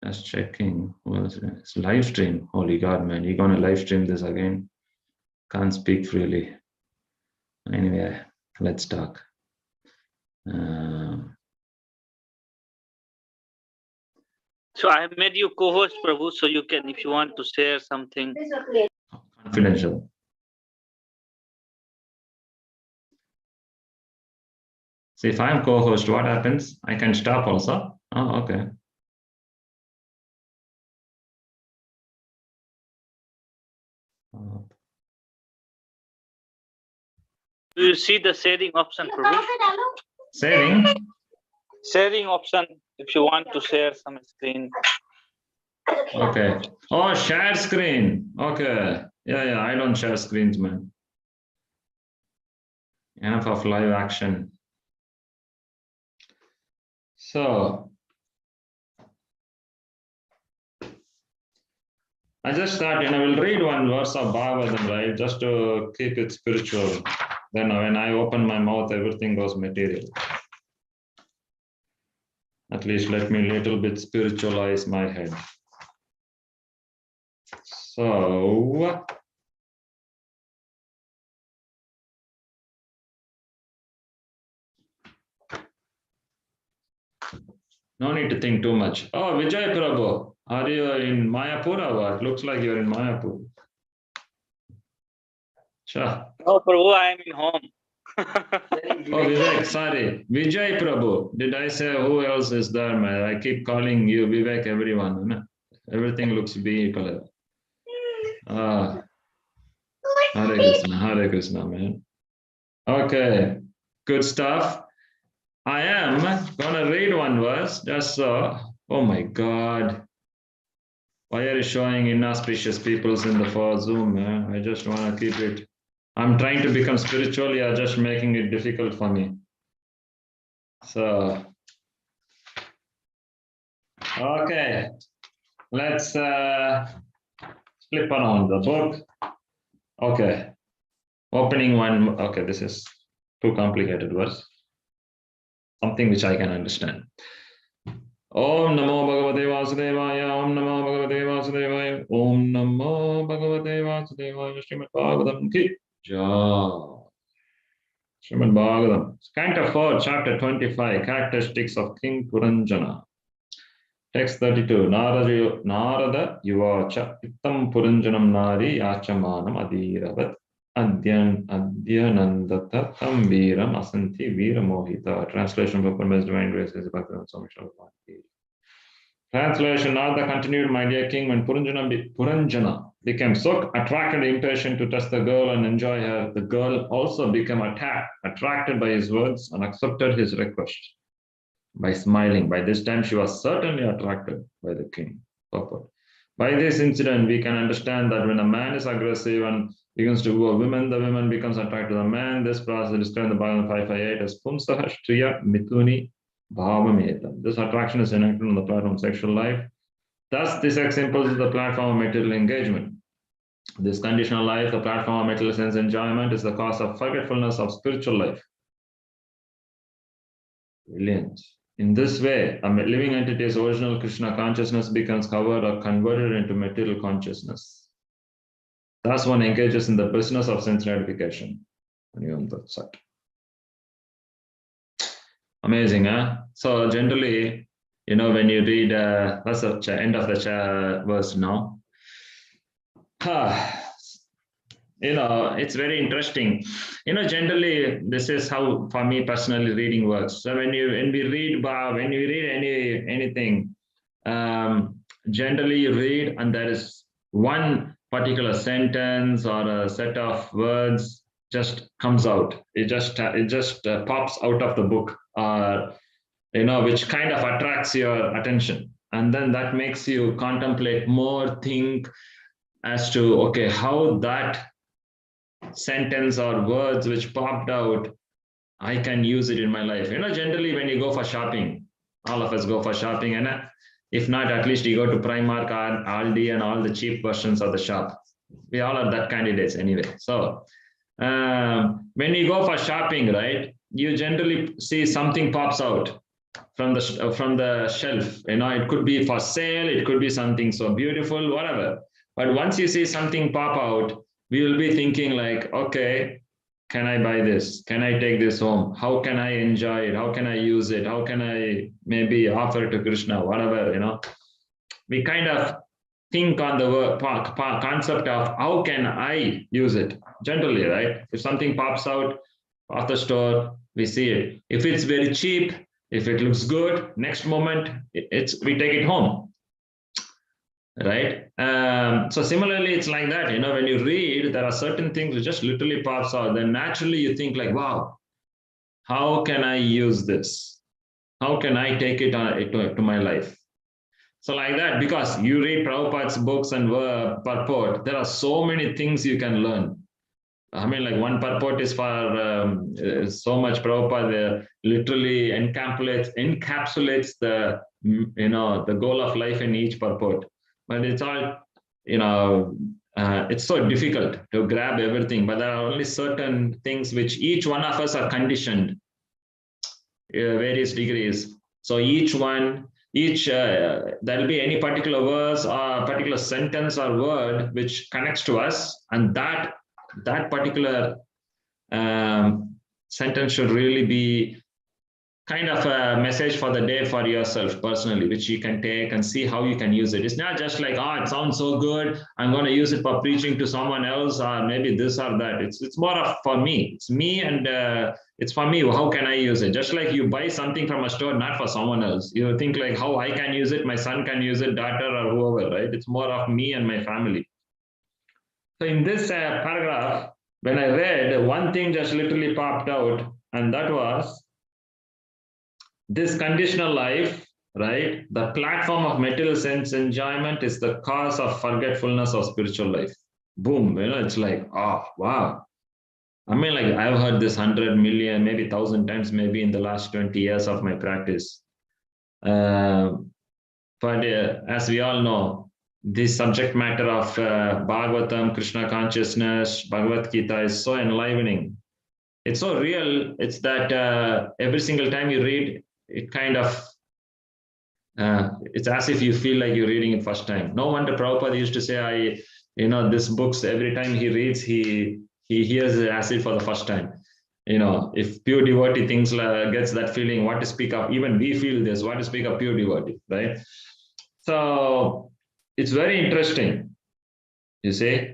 Just checking. It's live stream. Holy God, man. You're going to live stream this again? Can't speak freely. Anyway, let's talk. So I have made you co-host, Prabhu, so you can, if you want to share something. Confidential. So if I'm co-host, what happens? I can stop also? Oh, okay. Do you see the sharing option, Prabhu? Saving? Sharing option, if you want to share some screen. Okay. Oh, share screen. Okay. Yeah, I don't share screens, man. Enough of live action. So, I just thought, we'll read one verse of Bhagavatam, right? Just to keep it spiritual. Then when I open my mouth, everything goes material. At least let me little bit spiritualize my head. So, no need to think too much. Oh, Vijay Prabhu, are you in Mayapur or what? Looks like you're in Mayapur. Sure. Oh, Prabhu, I am in home. Oh, Vivek, sorry. Vijay Prabhu. Did I say who else is there, man? I keep calling you Vivek, everyone. No? Everything looks vehicle. Hare Krishna, man. Okay, good stuff. I am gonna read one verse just so. Oh my God. Why are you showing inauspicious peoples in the for Zoom, man? I just want to keep it. I'm trying to become spiritual. You're just making it difficult for me. So, okay. Let's flip around the book. Okay. Opening one. Okay, this is too complicated verse. Something which I can understand. Om Namo Bhagavate Vasudevaya. Om Namo Bhagavate Vasudevaya. Om Namo Bhagavate Vasudevaya. Srimad Bhagavatam ki jai. Srimad Bhagavatam. Canto 4, chapter 25. Characteristics of King Puranjana. Text 32. Narada Yuvacha Ittam Puranjanam Nari Yachamanam Adiravat Adyanandata Tam Veeram Asanti Veera Mohita. Translation for Parama's Divine Grace is Translation. Narada continued, my dear king, when Puranjana became so attracted and impatient to touch the girl and enjoy her, the girl also became attracted by his words and accepted his request by smiling. By this time, she was certainly attracted by the king. By this incident, we can understand that when a man is aggressive and begins to woo a woman, the woman becomes attracted to the man. This process is described in the Bhagavatam 558 as Pumsaha Shriya Mithuni Bhavametam. This attraction is enacted on the platform of sexual life. Thus, this sex impulse is the platform of material engagement. This conditional life, the platform of material sense enjoyment, is the cause of forgetfulness of spiritual life. Brilliant. In this way, a living entity's original Krishna consciousness becomes covered or converted into material consciousness. Thus, one engages in the business of sense gratification. Amazing, huh? So generally, when you read what's the end of the verse now, it's very interesting. Generally, this is how, for me personally, reading works. So when you read anything, generally you read and there is one particular sentence or a set of words just comes out. It just pops out of the book, which kind of attracts your attention, and then that makes you contemplate more, think as to, okay, how that sentence or words which popped out, I can use it in my life. Generally when you go for shopping, all of us go for shopping, and if not, at least you go to Primark, Aldi, and all the cheap versions of the shop. We all are that candidates anyway. So when you go for shopping, right, you generally see something pops out. from the shelf. It could be for sale, it could be something so beautiful, whatever. But once you see something pop out, we will be thinking like, okay, can I buy this? Can I take this home? How can I enjoy it? How can I use it? How can I maybe offer it to Krishna? Whatever. We kind of think on the concept of how can I use it generally, right? If something pops out of the store, we see it. If it's very cheap, if it looks good, next moment we take it home, right? So similarly, it's like that. When you read, there are certain things that just literally pops out. Then naturally you think like, wow, how can I use this? How can I take it to my life? So like that, because you read Prabhupada's books and purport, there are so many things you can learn. I mean, like one purport is for so much. Prabhupada literally encapsulates the the goal of life in each purport. But it's all it's so difficult to grab everything. But there are only certain things which each one of us are conditioned, various degrees. So there'll be any particular verse or particular sentence or word which connects to us, and that particular sentence should really be kind of a message for the day for yourself personally, which you can take and see how you can use it. It's not just like, it sounds so good, I'm going to use it for preaching to someone else, or maybe this or that. It's more of for me. It's me, and it's for me. How can I use it? Just like you buy something from a store, not for someone else. You think like how I can use it, my son can use it, daughter or whoever, right? It's more of me and my family. So in this paragraph, when I read, one thing just literally popped out, and that was this conditional life, right? The platform of material sense enjoyment is the cause of forgetfulness of spiritual life. Boom, it's like, oh, wow. I mean, like I've heard this 100 million, maybe 1,000 times, maybe in the last 20 years of my practice. But as we all know, this subject matter of Bhagavatam, Krishna consciousness, Bhagavad Gita is so enlivening. It's so real. It's that every single time you read, it kind of, it's as if you feel like you're reading it first time. No wonder Prabhupada used to say, this books, every time he reads, he hears it as if for the first time. If pure devotee things gets that feeling, what to speak of, even we feel this, what to speak of pure devotee, right? So it's very interesting, you see.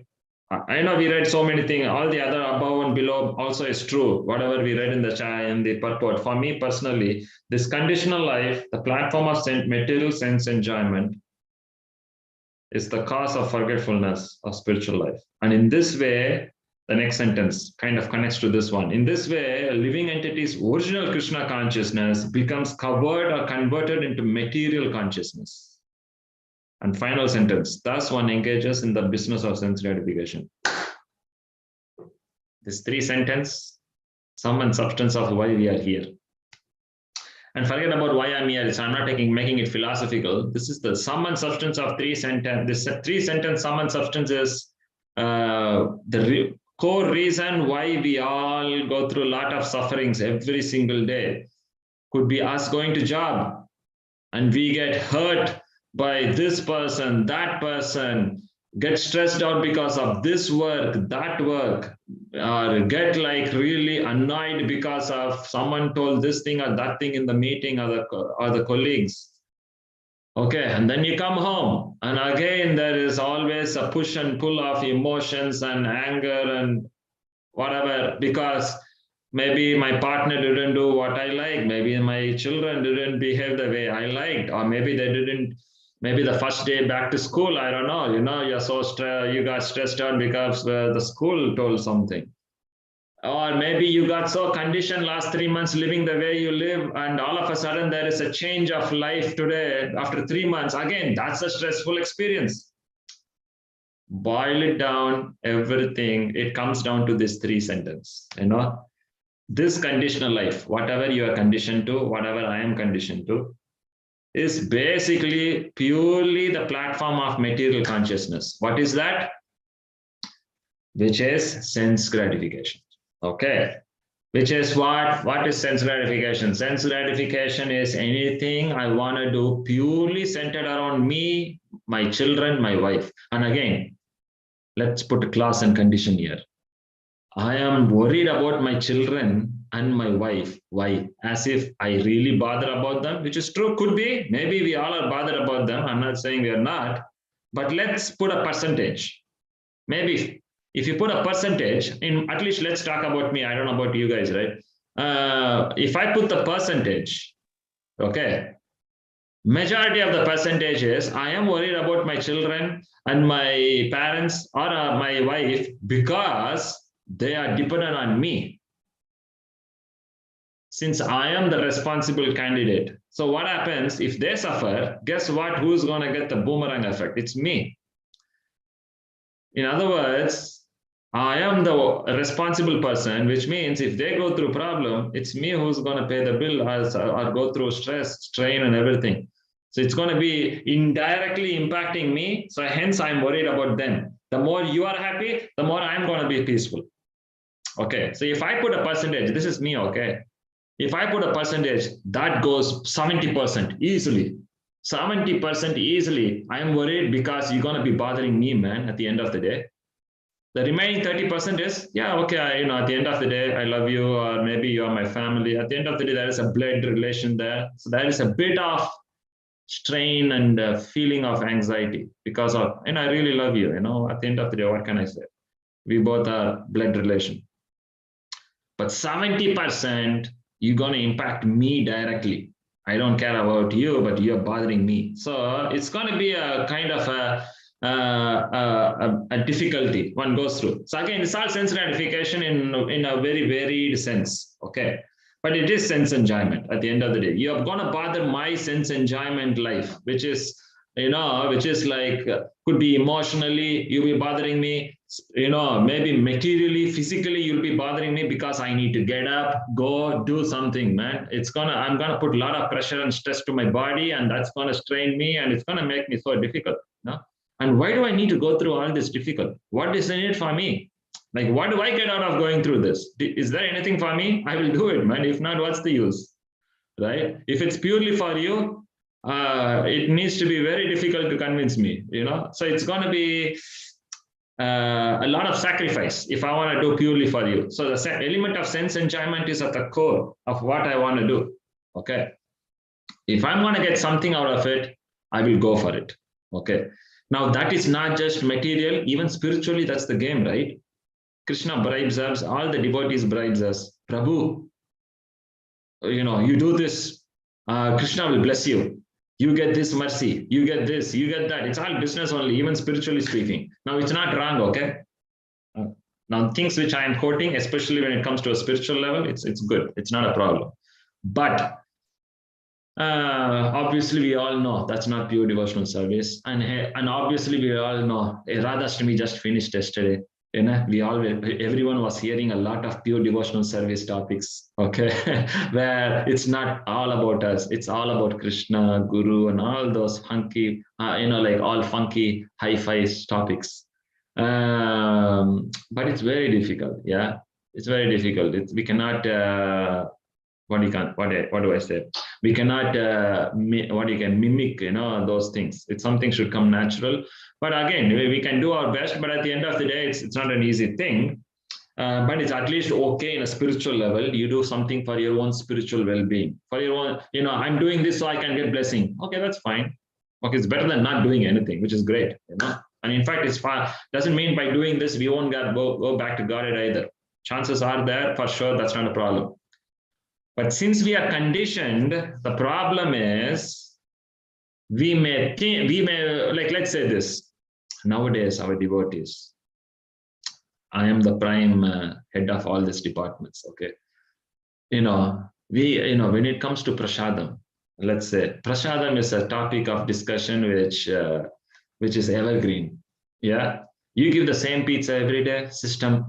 I know we read so many things, all the other above and below also is true, whatever we read in the purport. For me personally, this conditional life, the platform of material sense enjoyment, is the cause of forgetfulness of spiritual life. And in this way, the next sentence kind of connects to this one. In this way, a living entity's original Krishna consciousness becomes covered or converted into material consciousness. And final sentence, thus one engages in the business of sense gratification. This 3 sentence, sum and substance of why we are here. And forget about why I'm here. I'm not making it philosophical. This is the sum and substance of 3 sentence. This 3 sentence sum and substance is the core reason why we all go through a lot of sufferings every single day. Could be us going to job and we get hurt by this person, that person, get stressed out because of this work, that work, or get like really annoyed because of someone told this thing or that thing in the meeting or the colleagues. Okay, and then you come home and again there is always a push and pull of emotions and anger and whatever, because maybe my partner didn't do what I like, maybe my children didn't behave the way I liked, or maybe they didn't. Maybe the first day back to school, I don't know, you're so stressed, you got stressed out because the school told something. Or maybe you got so conditioned last 3 months living the way you live, and all of a sudden there is a change of life today after 3 months. Again, that's a stressful experience. Boil it down, everything, it comes down to this 3 sentences, This conditional life, whatever you are conditioned to, whatever I am conditioned to, is basically purely the platform of material consciousness. What is that? Which is sense gratification. Okay. which is what is sense gratification? Sense gratification is anything I want to do purely centered around me, my children, my wife. And again, let's put a clause and condition here. I am worried about my children and my wife. Why? As if I really bother about them, which is true, could be. Maybe we all are bothered about them. I'm not saying we are not, but let's put a percentage. Maybe if you put a percentage in, at least let's talk about me. I don't know about you guys, right? If I put the percentage, okay, majority of the percentage is I am worried about my children and my parents or my wife because they are dependent on me. Since I am the responsible candidate. So what happens if they suffer? Guess what? Who's going to get the boomerang effect? It's me. In other words, I am the responsible person, which means if they go through problem, it's me who's going to pay the bill or go through stress, strain, and everything. So it's going to be indirectly impacting me. So hence I'm worried about them. The more you are happy, the more I'm going to be peaceful. Okay. So if I put a percentage, this is me. Okay. If I put a percentage, that goes 70% easily. 70% easily. I am worried because you're going to be bothering me, man, at the end of the day. The remaining 30% is, yeah, okay, at the end of the day, I love you, or maybe you are my family. At the end of the day, there is a blood relation there. So there is a bit of strain and feeling of anxiety because of, and I really love you, at the end of the day, what can I say? We both are blood relation. But 70%, you're going to impact me directly. I don't care about you, but you're bothering me. So it's going to be a kind of a difficulty one goes through. So again, it's all sense gratification in a very varied sense. Okay. But it is sense enjoyment at the end of the day. You're going to bother my sense enjoyment life, which is like could be emotionally, you'll be bothering me, maybe materially, physically, you'll be bothering me because I need to get up, go do something, man. I'm gonna put a lot of pressure and stress to my body, and that's gonna strain me, and it's gonna make me so difficult. And why do I need to go through all this difficult? What is in it for me? Like, what do I get out of going through this? Is there anything for me? I will do it, man. If not, what's the use? Right? If it's purely for you, it needs to be very difficult to convince me, so it's going to be a lot of sacrifice if I want to do purely for you. So the element of sense enjoyment is at the core of what I want to do. Okay. If I'm going to get something out of it, I will go for it. Okay. Now that is not just material, even spiritually, that's the game, right? Krishna bribes us, all the devotees bribes us. Prabhu, you do this, Krishna will bless you. You get this mercy, you get this, you get that. It's all business only, even spiritually speaking. Now, it's not wrong, okay? Now, things which I am quoting, especially when it comes to a spiritual level, it's good. It's not a problem. But obviously, we all know that's not pure devotional service. And obviously, we all know Radhashtami just finished yesterday. Everyone was hearing a lot of pure devotional service topics, okay, where it's not all about us, it's all about Krishna, Guru, and all those funky, like all funky hi-fi topics. But it's very difficult. Yeah, it's very difficult. We cannot. What do I say? We cannot mimic, those things. It's something should come natural. But again, we can do our best. But at the end of the day, it's not an easy thing. But it's at least okay in a spiritual level. You do something for your own spiritual well-being. For your own, I'm doing this so I can get blessing. Okay, that's fine. Okay, it's better than not doing anything, which is great. And in fact, it's far. Doesn't mean by doing this we won't go back to Godhead either. Chances are there for sure. That's not a problem. But since we are conditioned, the problem is we may like, let's say this, nowadays our devotees, I am the prime head of all these departments. Okay. When it comes to prasadam, let's say prasadam is a topic of discussion which is evergreen. Yeah. You give the same pizza every day, system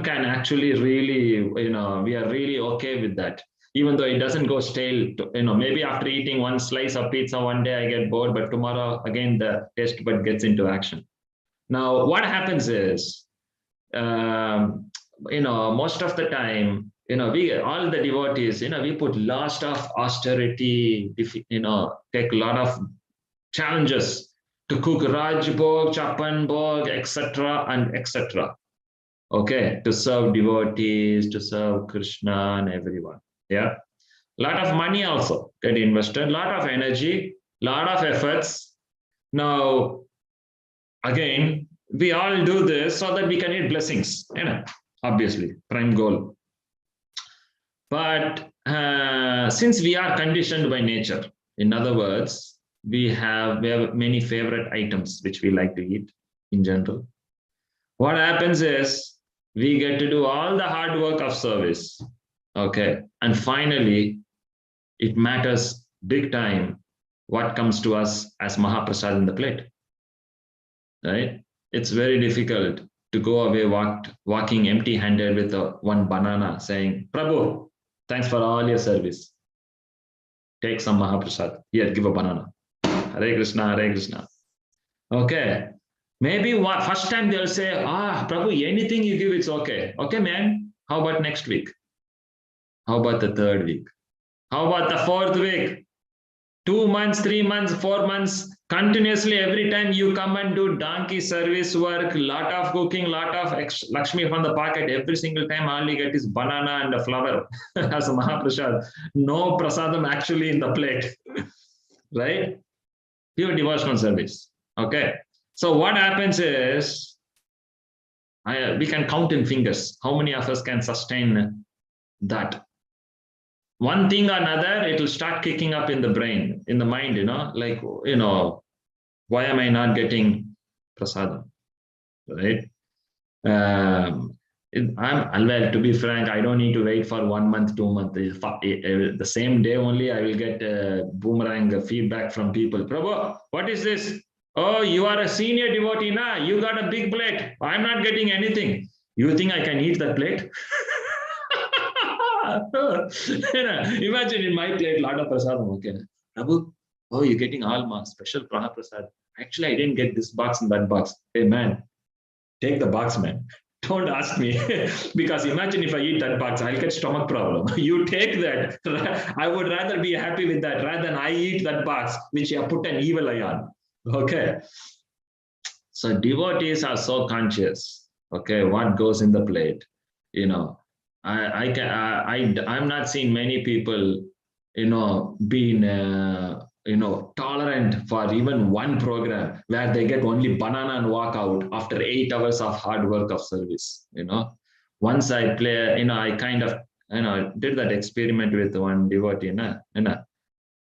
can actually really, we are really okay with that. Even though it doesn't go stale, maybe after eating one slice of pizza one day, I get bored, but tomorrow again, the taste bud gets into action. Now, what happens is, most of the time, we all the devotees, we put lots of austerity, take a lot of challenges to cook Rajbhog, Chapan Bhog, etc. and etc. Okay, to serve devotees, to serve Krishna and everyone. Yeah, a lot of money also get invested, a lot of energy, a lot of efforts. Now, again, we all do this so that we can get blessings, obviously, prime goal. But since we are conditioned by nature, in other words, we have many favorite items which we like to eat in general. What happens is we get to do all the hard work of service. Okay. And finally, it matters big time what comes to us as Mahaprasad in the plate. Right? It's very difficult to go away walking empty-handed with one banana saying, Prabhu, thanks for all your service. Take some Mahaprasad. Here, give a banana. Hare Krishna, Hare Krishna. Okay. Maybe first time they'll say, Prabhu, anything you give, it's okay. Okay, man. How about next week? How about the third week? How about the fourth week? 2 months, 3 months, 4 months, continuously every time you come and do donkey service work, lot of cooking, lot of Lakshmi from the pocket, every single time all you get is banana and a flower as a Mahaprasad. No prasadam actually in the plate, right? Pure devotional service, okay? So what happens is, we can count in fingers how many of us can sustain that. One thing or another, it will start kicking up in the brain, in the mind, like, why am I not getting prasadam, right? Well, to be frank, I don't need to wait for 1 month, 2 months. The same day only, I will get boomerang feedback from people. Prabhu, what is this? Oh, you are a senior devotee, na? You got a big plate. I'm not getting anything. You think I can eat that plate? Imagine in my plate, lot of prasadam. Okay, Prabhu, oh, you're getting all my special Mahaprasad. Actually, I didn't get this box and that box. Hey, man, take the box, man. Don't ask me. Because imagine if I eat that box, I'll get stomach problem. You take that. I would rather be happy with that rather than I eat that box, which you have put an evil eye on. Okay. So devotees are so conscious. Okay, what goes in the plate? I'm not seeing many people, being, tolerant for even one program where they get only banana and walk out after 8 hours of hard work of service. Once I I kind of, did that experiment with one devotee.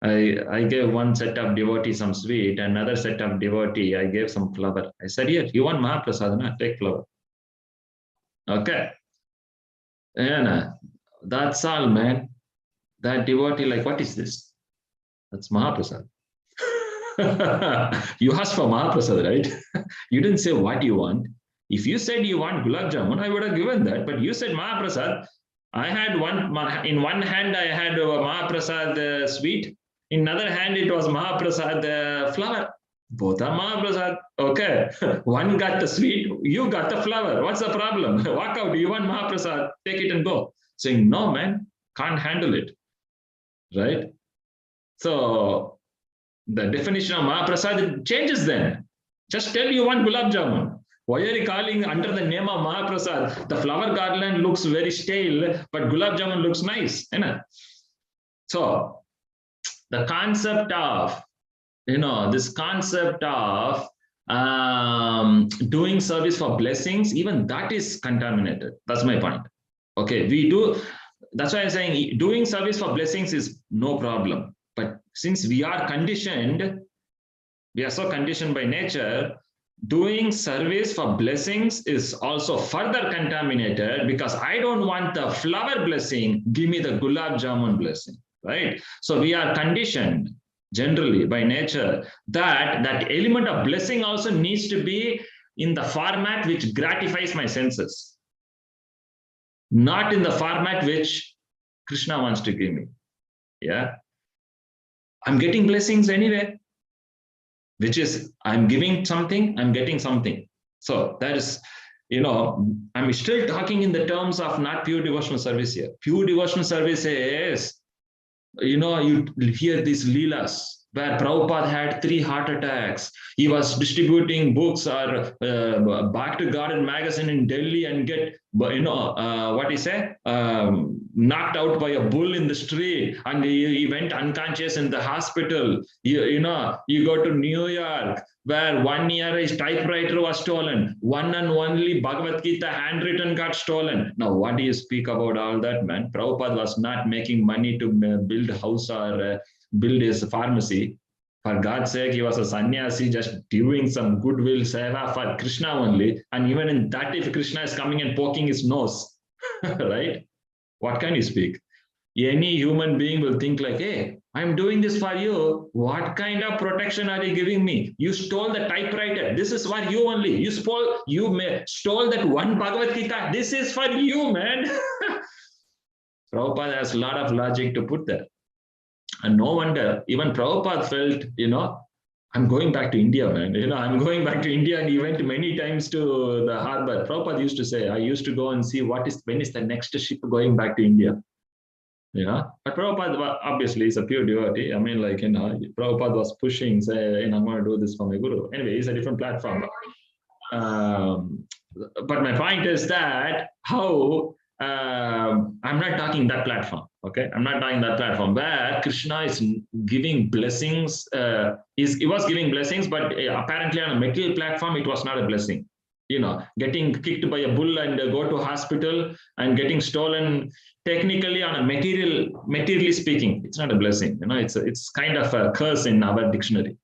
I gave one set of devotee some sweet, another set of devotee, I gave some flower. I said, here, you want Mahaprasad, take flower. Okay. That's all, man. That devotee, like, what is this? That's Mahaprasad. You asked for Mahaprasad, right? You didn't say what you want. If you said you want gulab jamun, I would have given that. But you said Mahaprasad. I had in one hand, I had Mahaprasad sweet. In another hand, it was Mahaprasad flower. Both are Mahaprasad. Okay. One got the sweet, you got the flower. What's the problem? Walk out. You want Mahaprasad? Take it and go. Saying, no, man, can't handle it. Right? So the definition of Mahaprasad changes then. Just tell you want gulab jamun. Why are you calling under the name of Mahaprasad? The flower garland looks very stale, but gulab jamun looks nice. So the concept of, this concept of doing service for blessings, even that is contaminated. That's my point. Okay, we do. That's why I'm saying doing service for blessings is no problem. But since we are conditioned, we are so conditioned by nature, doing service for blessings is also further contaminated because I don't want the flower blessing, give me the gulab jamun blessing, right? So we are conditioned generally by nature that element of blessing also needs to be in the format which gratifies my senses, not in the format which Krishna wants to give me. Yeah. I'm getting blessings anyway, which is I'm giving something, I'm getting something. So that is, I'm still talking in the terms of not pure devotional service here. Pure devotional service is, you hear these leelas where Prabhupada had 3 heart attacks. He was distributing books or Back to Garden magazine in Delhi and get, what he said, knocked out by a bull in the street, and he went unconscious in the hospital. You go to New York, where 1 year his typewriter was stolen. One and only Bhagavad Gita handwritten got stolen. Now, what do you speak about all that, man? Prabhupada was not making money to build a house or build his pharmacy. For God's sake, he was a sannyasi just doing some goodwill seva for Krishna only. And even in that, if Krishna is coming and poking his nose, right? What can you speak? Any human being will think like, hey, I'm doing this for you. What kind of protection are you giving me? You stole the typewriter. This is for you only. You stole that one Bhagavad Gita. This is for you, man. Prabhupada has a lot of logic to put there. And no wonder, even Prabhupada felt, I'm going back to India, man. I'm going back to India, and he went many times to the harbor. Prabhupada used to say, I used to go and see when is the next ship going back to India. But Prabhupada obviously is a pure devotee. I mean, Prabhupada was pushing, say, I'm going to do this for my guru. Anyway, it's a different platform. But my point is that how I'm not talking that platform. Okay, I'm not talking that platform where Krishna is giving blessings. He was giving blessings, but apparently on a material platform, it was not a blessing. Getting kicked by a bull and go to hospital and getting stolen. Technically, on a materially speaking, it's not a blessing. It's kind of a curse in our dictionary.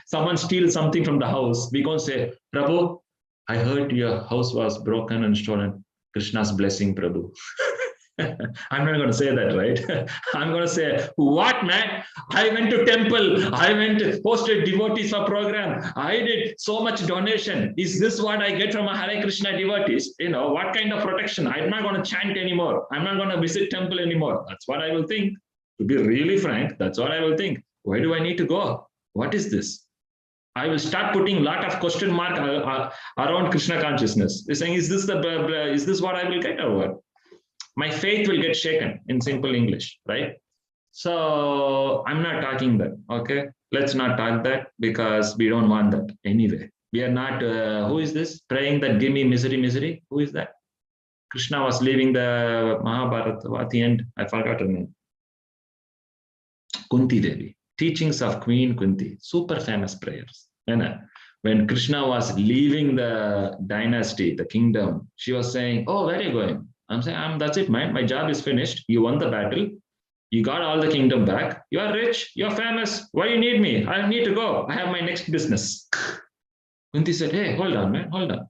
Someone steals something from the house, we can't say, Prabhu, I heard your house was broken and stolen. Krishna's blessing, Prabhu. I'm not going to say that, right? I'm going to say, what, man? I went to temple. I went hosted devotees for program. I did so much donation. Is this what I get from a Hare Krishna devotees? What kind of protection? I'm not going to chant anymore. I'm not going to visit temple anymore. That's what I will think. To be really frank, that's what I will think. Why do I need to go? What is this? I will start putting a lot of question mark around Krishna consciousness. They're saying, is this what I will get or what? My faith will get shaken, in simple English, right? So I'm not talking that, okay? Let's not talk that, because we don't want that anyway. We are not, who is this? Praying that give me misery, misery. Who is that? Krishna was leaving the Mahabharata at the end. I forgot her name. Kunti Devi. Teachings of Queen Kunti. Super famous prayers. When Krishna was leaving the dynasty, the kingdom, she was saying, oh, where are you going? I'm saying, that's it, man. My job is finished. You won the battle. You got all the kingdom back. You are rich. You're famous. Why do you need me? I need to go. I have my next business. Kunti said, hey, hold on, man. Hold on.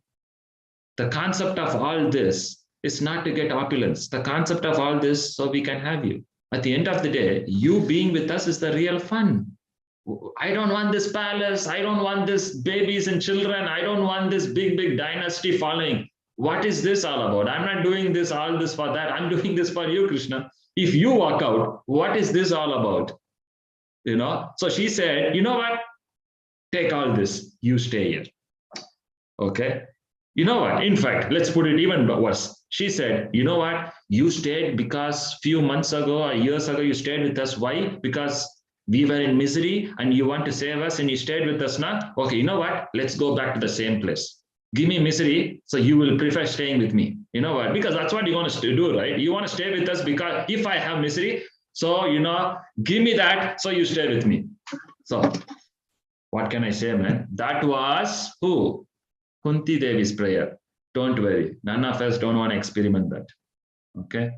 The concept of all this is not to get opulence. The concept of all this so we can have you. At the end of the day, you being with us is the real fun. I don't want this palace. I don't want this babies and children. I don't want this big dynasty following. What is this all about? I'm not doing all this for that. I'm doing this for you, Krishna. If you walk out, what is this all about? So she said, you know what? Take all this. You stay here. Okay. You know what? In fact, let's put it even worse. She said, you know what? You stayed because few months ago or years ago, you stayed with us. Why? Because we were in misery and you want to save us and you stayed with us now. Okay, you know what? Let's go back to the same place. Give me misery, so you will prefer staying with me. You know what? Because that's what you want to do, right? You want to stay with us because if I have misery, so, give me that, so you stay with me. So, what can I say, man? That was who? Kunti Devi's prayer. Don't worry. None of us don't want to experiment that. Okay?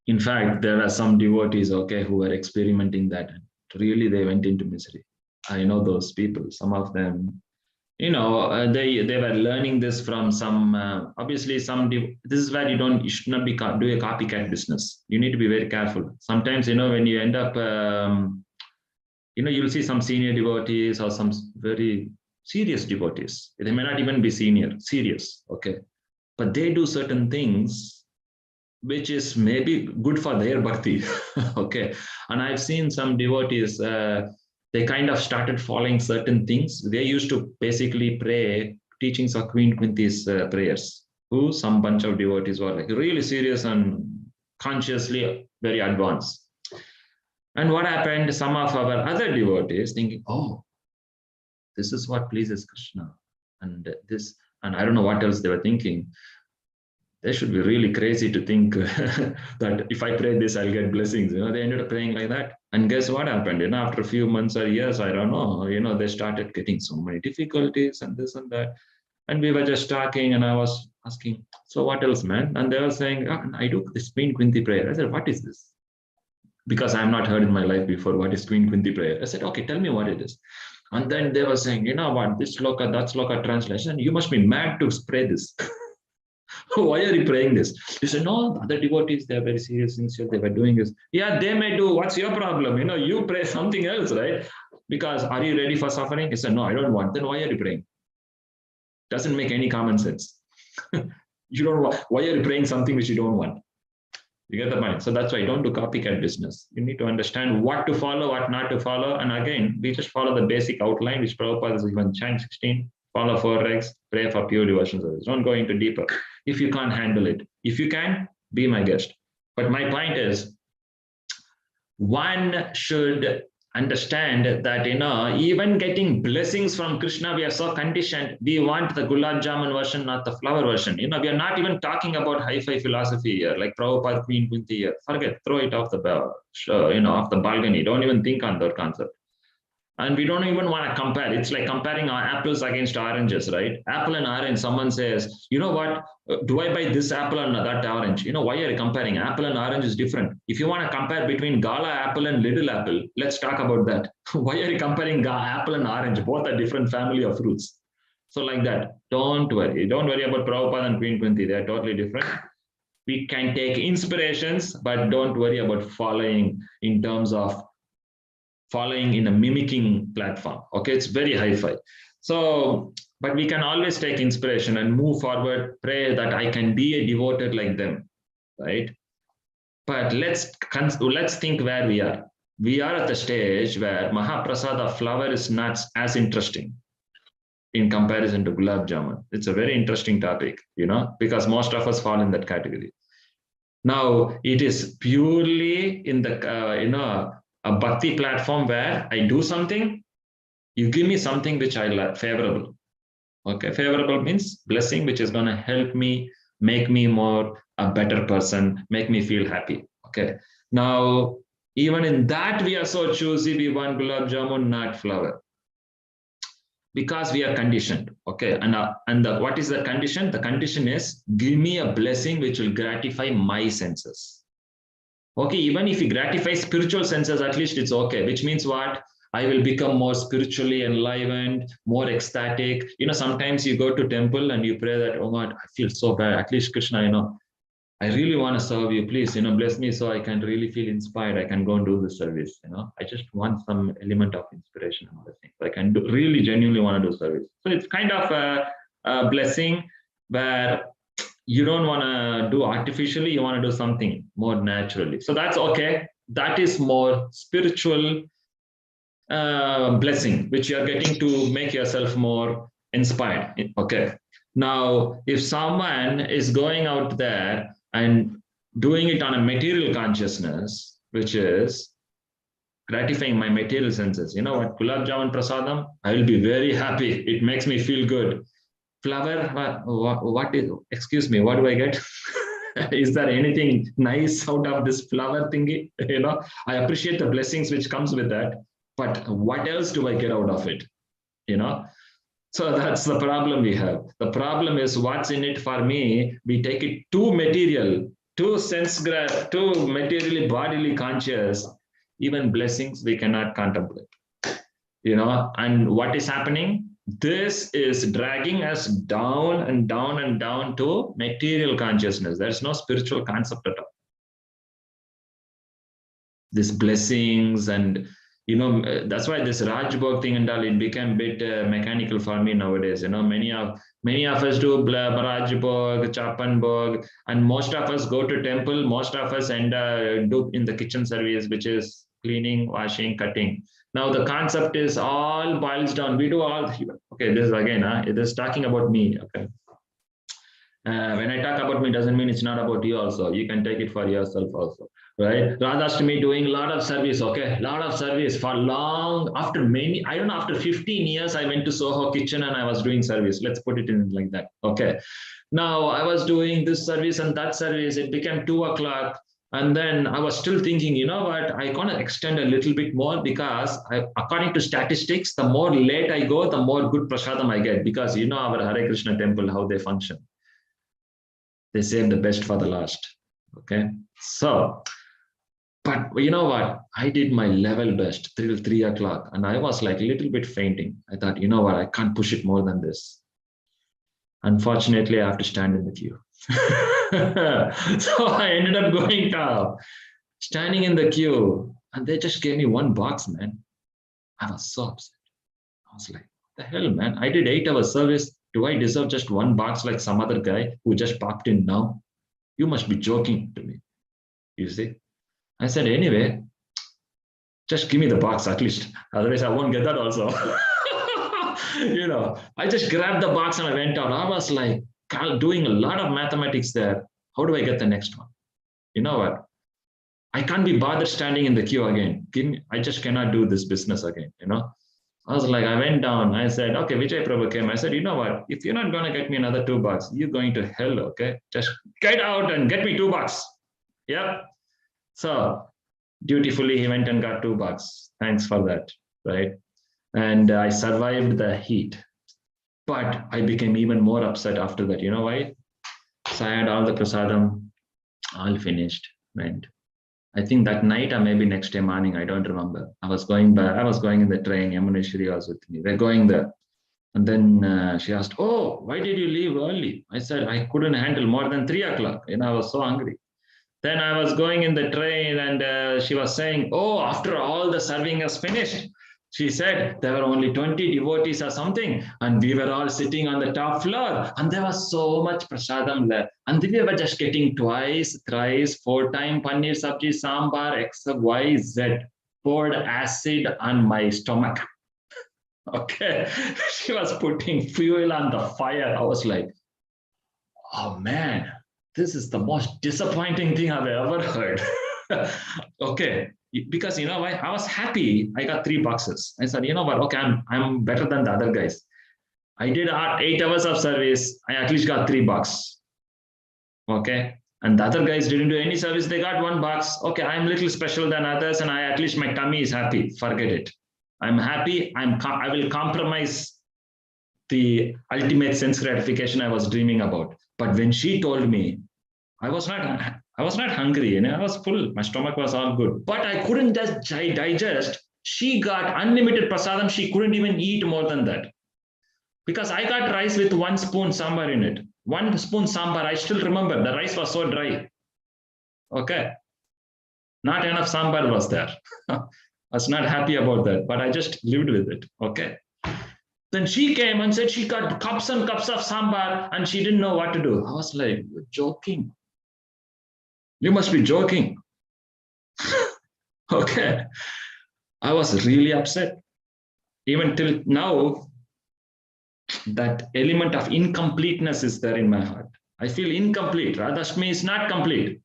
In fact, there are some devotees, okay, who were experimenting that. And really, they went into misery. I know those people. Some of them, they were learning this from some, obviously, this is where you should not be do a copycat business. You need to be very careful. Sometimes, when you end up, you'll see some senior devotees or some very serious devotees. They may not even be serious, okay? But they do certain things which is maybe good for their bhakti, okay? And I've seen some devotees, they kind of started following certain things. They used to basically pray teachings of Queen Kunti's prayers, who some bunch of devotees were like really serious and consciously very advanced. And what happened? Some of our other devotees thinking, oh, this is what pleases Krishna. And this, and I don't know what else they were thinking. They should be really crazy to think that if I pray this, I'll get blessings. They ended up praying like that. And guess what happened? After a few months or years, I don't know, they started getting so many difficulties and this and that. And we were just talking, and I was asking, so what else, man? And they were saying, oh, I do this Queen Kunti prayer. I said, what is this? Because I've not heard in my life before what is Queen Kunti prayer. I said, okay, tell me what it is. And then they were saying, you know what, this sloka, that sloka translation, you must be mad to pray this. Why are you praying this? He said, no, the other devotees, they're very serious, sincere, they were doing this. Yeah, they may do. What's your problem? You pray something else, right? Because are you ready for suffering? He said, no, I don't want. Then why are you praying? Doesn't make any common sense. You don't want. Why are you praying something which you don't want? You get the point. So that's why don't do copycat business. You need to understand what to follow, what not to follow. And again, we just follow the basic outline, which Prabhupada is given, chant 16, follow 4 regs, pray for pure devotion service. Don't go into deeper. If you can't handle it. If you can, be my guest. But my point is, one should understand that, even getting blessings from Krishna, we are so conditioned. We want the gulab jamun version, not the flower version. We are not even talking about hi-fi philosophy here, like Prabhupada, Queen Kunti here. Forget, throw it off the, off the balcony. Don't even think on that concept. And we don't even want to compare. It's like comparing our apples against oranges, right? Apple and orange, someone says, you know what, do I buy this apple and that orange? Why are you comparing? Apple and orange is different. If you want to compare between Gala apple and Little apple, let's talk about that. Why are you comparing apple and orange? Both are different family of fruits. So like that, don't worry. Don't worry about Prabhupada and Queen Kunti. They're totally different. We can take inspirations, but don't worry about following in terms of following in a mimicking platform. Okay, it's very hi-fi. So, but we can always take inspiration and move forward, pray that I can be a devoted like them, right? But let's think where we are. We are at the stage where Mahaprasada flower is not as interesting in comparison to gulab jamun. It's a very interesting topic, because most of us fall in that category. Now, it is purely in the, a bhakti platform where I do something, you give me something which I like, favorable. Okay, favorable means blessing, which is going to help me, make me more a better person, make me feel happy. Okay, now even in that we are so choosy. We want gulab jamun, not flower, because we are conditioned. Okay, and what is the condition? The condition is give me a blessing which will gratify my senses. Okay, even if you gratify spiritual senses, at least it's okay, which means what? I will become more spiritually enlivened, more ecstatic. Sometimes you go to temple and you pray that, oh God, I feel so bad. At least Krishna, I really want to serve you. Please, bless me so I can really feel inspired. I can go and do the service. I just want some element of inspiration and blessing. So I can really genuinely want to do service. So it's kind of a blessing where you don't want to do artificially, you want to do something more naturally. So that's okay. That is more spiritual blessing, which you are getting to make yourself more inspired. Okay. Now, if someone is going out there and doing it on a material consciousness, which is gratifying my material senses, what, gulab jamun prasadam, I will be very happy. It makes me feel good. Flower, what is, excuse me, what do I get? Is there anything nice out of this flower thingy? I appreciate the blessings which comes with that, but what else do I get out of it? So that's the problem we have. The problem is what's in it for me. We take it too material, too too materially, bodily conscious. Even blessings we cannot contemplate. And what is happening? This is dragging us down and down and down to material consciousness. There's no spiritual concept at all. These blessings and, that's why this Rajbhog thing and all, it became a bit mechanical for me nowadays. Many of us do Rajbhog, Chapanbhog, and most of us go to temple. Most of us do in the kitchen service, which is cleaning, washing, cutting. Now the concept is all boils down. We do all, okay, this is again, it is talking about me, okay. When I talk about me, doesn't mean it's not about you also. You can take it for yourself also, right? Radhashtami doing a lot of service, okay? A lot of service for long, after many, I don't know, after 15 years, I went to Soho Kitchen and I was doing service. Let's put it in like that, okay? Now I was doing this service and that service, it became 2 o'clock. And then I was still thinking, you know what, I gonna extend a little bit more because according to statistics, the more late I go, the more good prasadam I get, because you know our Hare Krishna temple, how they function. They save the best for the last. Okay. So, but you know what? I did my level best till 3 o'clock and I was like a little bit fainting. I thought, you know what? I can't push it more than this. Unfortunately, I have to stand in the queue. So I ended up going down, standing in the queue, and they just gave me 1 box, man. I was so upset. I was like, what the hell, man? I did 8 hours service. Do I deserve just 1 box like some other guy who just popped in now? You must be joking to me. You see? I said, anyway, just give me the box at least. Otherwise, I won't get that also. You know, I just grabbed the box and I went out. I was like doing a lot of mathematics there. How do I get the next one? You know what? I can't be bothered standing in the queue again. I just cannot do this business again, you know? I was like, I went down. I said, okay, Vijay Prabhu came. I said, you know what? If you're not going to get me another 2 bucks, you're going to hell, okay? Just get out and get me 2 bucks. Yep. So dutifully, he went and got 2 bucks. Thanks for that, right? And I survived the heat. But I became even more upset after that. You know why? So I had all the prasadam, all finished, went. I think that night or maybe next day morning, I don't remember. I was going back. I was going in the train. Yamuneshwari was with me. We're going there. And then she asked, oh, why did you leave early? I said, I couldn't handle more than 3 o'clock. You know, I was so hungry. Then I was going in the train and she was saying, oh, after all the serving is finished, she said there were only 20 devotees or something, and we were all sitting on the top floor, and there was so much prasadam there. And we were just getting twice, thrice, 4 times paneer sabji, sambar, X, Y, Z, poured acid on my stomach. Okay. She was putting fuel on the fire. I was like, oh man, this is the most disappointing thing I've ever heard. Okay. Because you know what, I was happy. I got 3 boxes. I said, you know what? Okay, I'm better than the other guys. I did 8 hours of service. I at least got 3 bucks. Okay, and the other guys didn't do any service. They got 1 box. Okay, I'm a little special than others, and at least my tummy is happy. Forget it. I'm happy. I will compromise the ultimate sense gratification I was dreaming about. But when she told me, I was not hungry, you know, I was full. My stomach was all good, but I couldn't just digest. She got unlimited prasadam. She couldn't even eat more than that. Because I got rice with 1 spoon sambar in it. 1 spoon sambar. I still remember the rice was so dry. Okay. Not enough sambar was there. I was not happy about that, but I just lived with it. Okay. Then she came and said she got cups and cups of sambar and she didn't know what to do. I was like, you're joking. You must be joking. Okay. I was really upset. Even till now, that element of incompleteness is there in my heart. I feel incomplete. Radhashtami is not complete.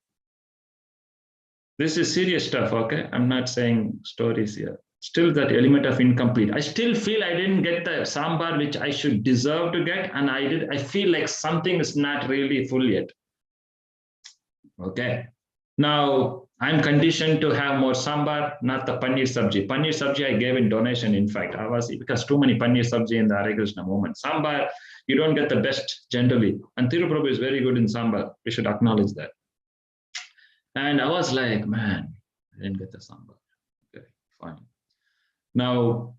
This is serious stuff, okay? I'm not saying stories here. Still that element of incomplete. I still feel I didn't get the sambar which I should deserve to get, and I feel like something is not really full yet. Okay. Now, I'm conditioned to have more sambar, not the paneer sabji. Paneer sabji I gave in donation, in fact. Because too many paneer sabji in the Hare Krishna movement. Sambar, you don't get the best generally. And Thiru Prabhu is very good in sambar. We should acknowledge that. And I was like, man, I didn't get the sambar. Okay, fine. Now,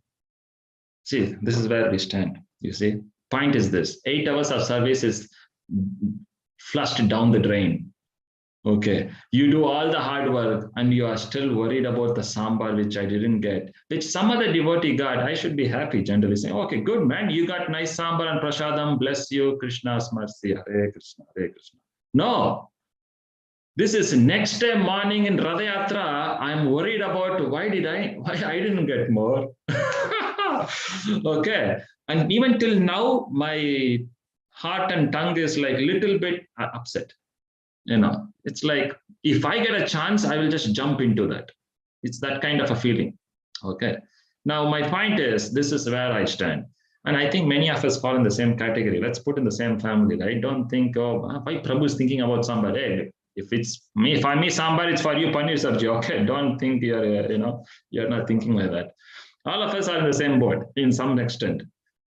see, this is where we stand. You see, point is this: 8 hours of service is flushed down the drain. Okay, you do all the hard work and you are still worried about the sambar, which I didn't get, which some other devotee got. I should be happy, generally saying, okay, good man, you got nice sambar and prasadam, bless you, Krishna's mercy, Hare Krishna, Hare Krishna. No, This is next day morning in Radha Yatra. I'm worried about why I didn't get more. Okay. And even till now, my heart and tongue is like little bit upset. It's like if I get a chance, I will just jump into that. It's that kind of a feeling. Okay. Now, my point is, this is where I stand. And I think many of us fall in the same category. Let's put in the same family, right? Don't think, oh, why Prabhu is thinking about somebody. Hey, if it's me, for me, sambar, it's for you, paneer sabji. Okay, don't think you're not thinking like that. All of us are in the same boat in some extent,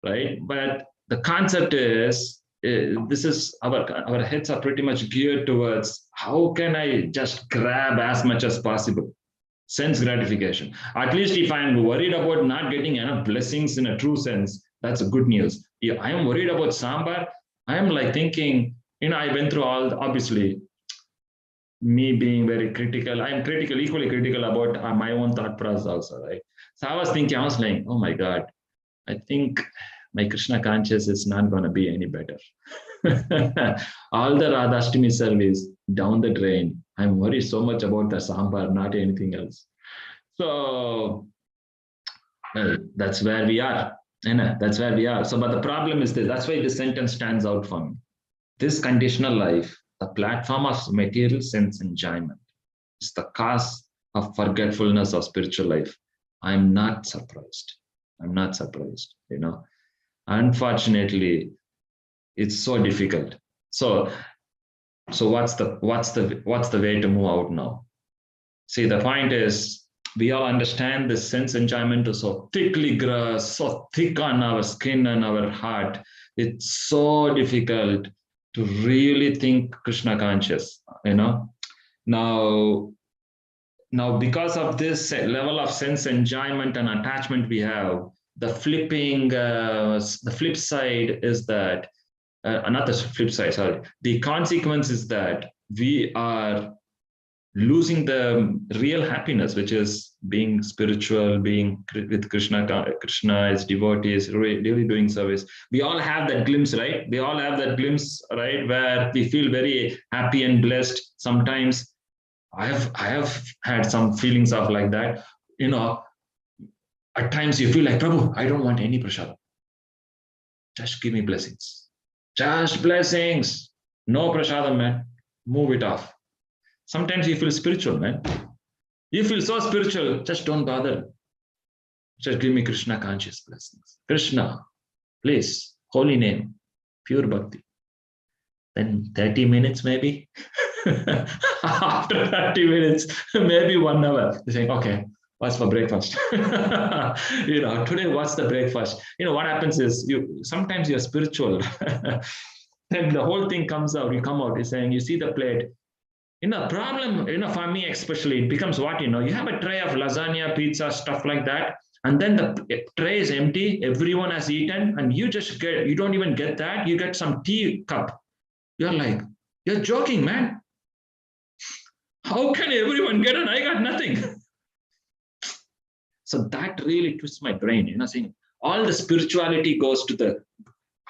right? But the concept is, this is our heads are pretty much geared towards how can I just grab as much as possible. Sense gratification. At least if I'm worried about not getting enough blessings in a true sense, that's a good news. If I am worried about sambar, I am like thinking, I went through obviously, me being very critical. I'm equally critical about my own thought process also, right? So I was like, oh my God, I think my Krishna conscious is not going to be any better. All the Radhashtami service down the drain. I'm worried so much about the sambar, not anything else. So that's where we are. That's where we are. So, but the problem is this. That's why this sentence stands out for me. This conditional life, the platform of material sense enjoyment, is the cause of forgetfulness of spiritual life. I'm not surprised. Unfortunately, it's so difficult. So what's the way to move out now? See, the point is, we all understand this sense enjoyment is so thickly gross, so thick on our skin and our heart. It's so difficult to really think Krishna conscious, Now, because of this level of sense enjoyment and attachment we have, the flip side is that, not the flip side, sorry. The consequence is that we are losing the real happiness, which is being spiritual, being with Krishna as devotees, really doing service. We all have that glimpse, right? We all have that glimpse, right? Where we feel very happy and blessed. Sometimes I have had some feelings of like that. At times you feel like, Prabhu, I don't want any prasad. Just give me blessings. Just blessings. No prasadam, man. Move it off. Sometimes you feel spiritual, man. You feel so spiritual, just don't bother. Just give me Krishna conscious blessings. Krishna, please, holy name, pure bhakti. Then 30 minutes maybe. After 30 minutes, maybe 1 hour. You're saying, okay, what's for breakfast? Today, what's the breakfast? What happens is sometimes you're spiritual. Then the whole thing comes out, you come out, you're saying, you see the plate. Problem, for me especially, it becomes what, you have a tray of lasagna, pizza, stuff like that. And then the tray is empty. Everyone has eaten. And you don't even get that. You get some tea cup. You're like, you're joking, man. How can everyone get it? I got nothing. So that really twists my brain, saying all the spirituality goes to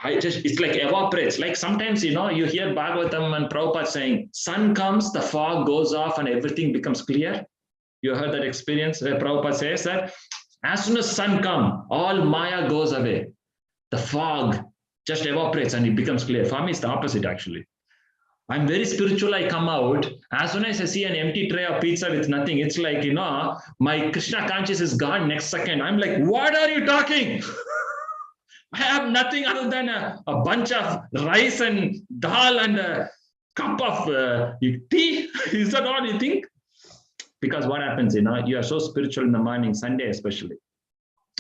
it's like evaporates. Like sometimes, you hear Bhagavatam and Prabhupada saying, sun comes, the fog goes off and everything becomes clear. You heard that experience where Prabhupada says that as soon as sun comes, all Maya goes away. The fog just evaporates and it becomes clear. For me, it's the opposite actually. I'm very spiritual, I come out. As soon as I see an empty tray of pizza with nothing, it's like, my Krishna conscious is gone next second. I'm like, what are you talking? I have nothing other than a bunch of rice and dal and a cup of tea. Is that all you think? Because what happens, you are so spiritual in the morning, Sunday especially.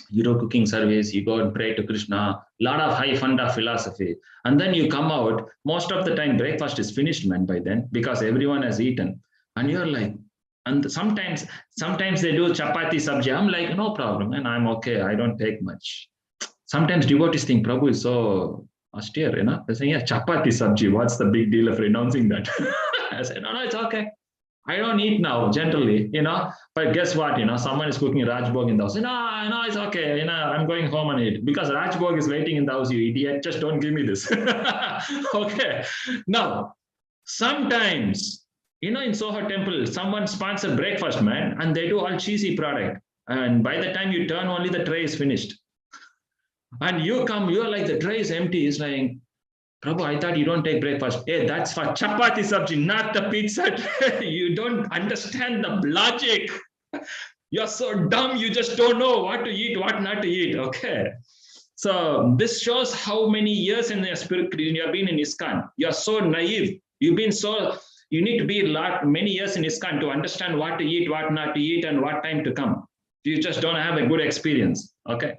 You do cooking service, you go and pray to Krishna, a lot of high funda philosophy. And then you come out, most of the time breakfast is finished, man, by then, because everyone has eaten. And you're like, and sometimes they do chapati sabji. I'm like, no problem, and I'm okay. I don't take much. Sometimes devotees think Prabhu is so austere, They say, yeah, chapati sabji, what's the big deal of renouncing that? I say, no, it's okay. I don't eat now, generally, But guess what, someone is cooking Rajbhog in the house. No, it's okay, I'm going home and eat. Because Rajbhog is waiting in the house, you idiot. Just don't give me this. Okay. Now, sometimes In Soho Temple, someone sponsor breakfast, man, and they do all cheesy product. And by the time you turn, only the tray is finished. And you come, you're like, the tray is empty. It's like, Prabhu, I thought you don't take breakfast. Hey, that's for chapati sabji, not the pizza tray. You don't understand the logic. You're so dumb, you just don't know what to eat, what not to eat. Okay. So this shows how many years in the spirit you have been in ISKCON. You're so naive. You need to be many years in ISKCON to understand what to eat, what not to eat, and what time to come. You just don't have a good experience. Okay.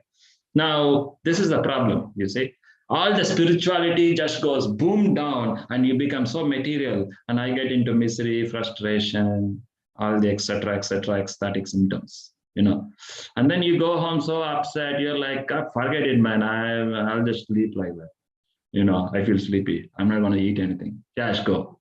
Now, this is the problem, you see. All the spirituality just goes boom down and you become so material. And I get into misery, frustration, all the etc., ecstatic symptoms, And then you go home so upset, you're like, forget it, man. I'll just sleep like that. I feel sleepy. I'm not going to eat anything. Just go.